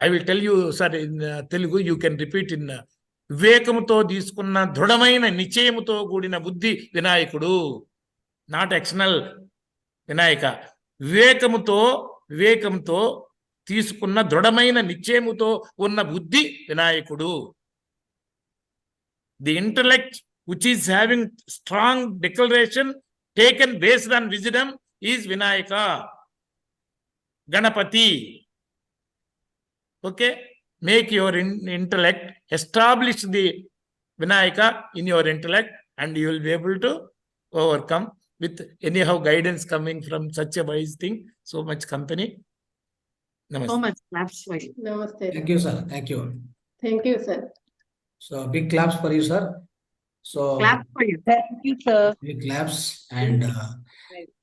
I will tell you, sir, in Telugu, you can repeat in వివేకముతో తీసుకున్న దృఢమైన నిశ్చయముతో కూడిన బుద్ధి వినాయకుడు. Not external Vinayaka. వివేకంతో తీసుకున్న దృఢమైన నిశ్చయముతో ఉన్న బుద్ధి వినాయకుడు. The intellect which is having strong declaration taken based on wisdom is Vinayaka, Ganapati. Okay? Make your intellect, establish the Vinayaka in your intellect, and you will be able to overcome with anyhow guidance coming from such a wise thing, so much company. Namaste. So much claps for you. Namaste. Thank you, sir. Thank you. Thank you, sir. So big claps for you, sir. So Claps for you. Thank you, sir. big claps and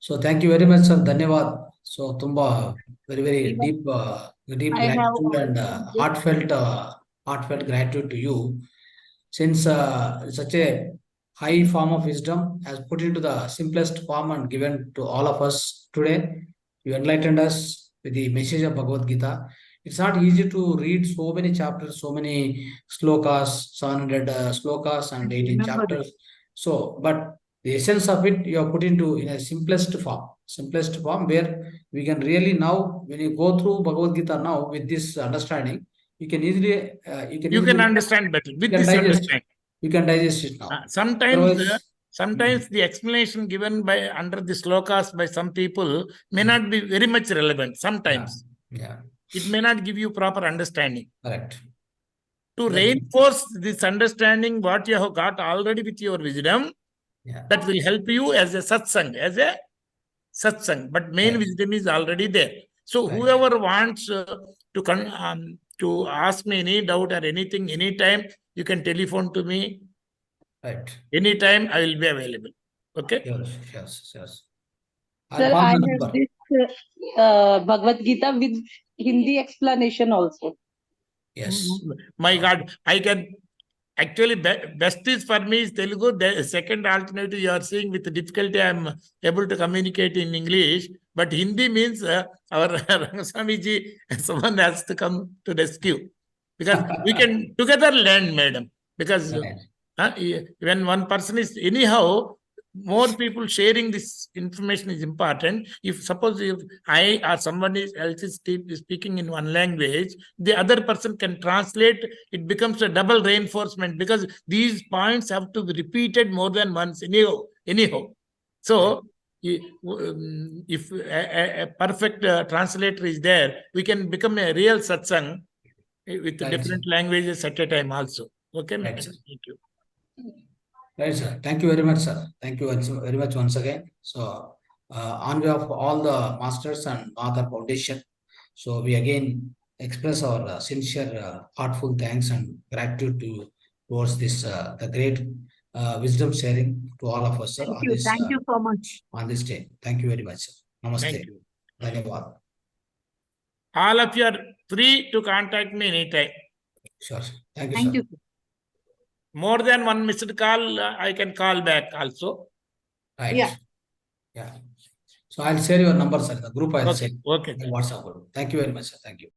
so thank you very much, sir. Dhanyavad. So tumba very deep gratitude and heartfelt gratitude to you, since such a high form of wisdom has put into the simplest form and given to all of us today. You enlightened us with the message of Bhagavad Gita. It's not easy to read so many chapters, so many slokas, 700 slokas and 18 chapters. So, but the essence of it you have put into in a simplest form where we can really now, when you go through Bhagavad Gita now with this understanding, you can easily You can understand better with this understanding. You can digest it now. Sometimes the explanation given by under the slokas by some people may not be very much relevant. Sometimes it may not give you proper understanding. Correct. To reinforce this understanding, what you have got already with your wisdom, that will help you as a satsang, but main wisdom is already there. So whoever wants to ask me any doubt or anything, anytime, you can telephone to me. Right. Anytime I will be available. Okay? Yes. Sir, I have this Bhagavad Gita with Hindi explanation also. Yes. My God, I can actually best is for me is Telugu. The second alternative you are seeing with difficulty, I am able to communicate in English. But Hindi means our Rangaswamiji, someone has to come to rescue. Because we can together learn, madam. Because when one person is anyhow, more people sharing this information is important. If I or someone else is speaking in one language, the other person can translate, it becomes a double reinforcement, because these points have to be repeated more than once anyhow. So if a perfect translator is there, we can become a real satsang with Right, different languages at a time also. Okay, Right, madam. sir. Thank you. Right, sir. Thank you very much, sir. Thank you very much once again. So, on behalf of all the masters and Mahavatar Foundation, so we again express our sincere, heartful thanks and gratitude towards this the great wisdom sharing to all of us, sir, Thank on you. this Thank you so much. on this day. Thank you very much, sir. Namaste. Thank you. Dhanyavad. All of you are free to contact me anytime. Sure, sir. Thank you, Thank sir. you. More than one missed call, I can call back also. Right. Yeah. Yeah. So I'll share your number, sir. The group I'll Okay. share. Okay. in WhatsApp group. Thank you very much, sir. Thank you.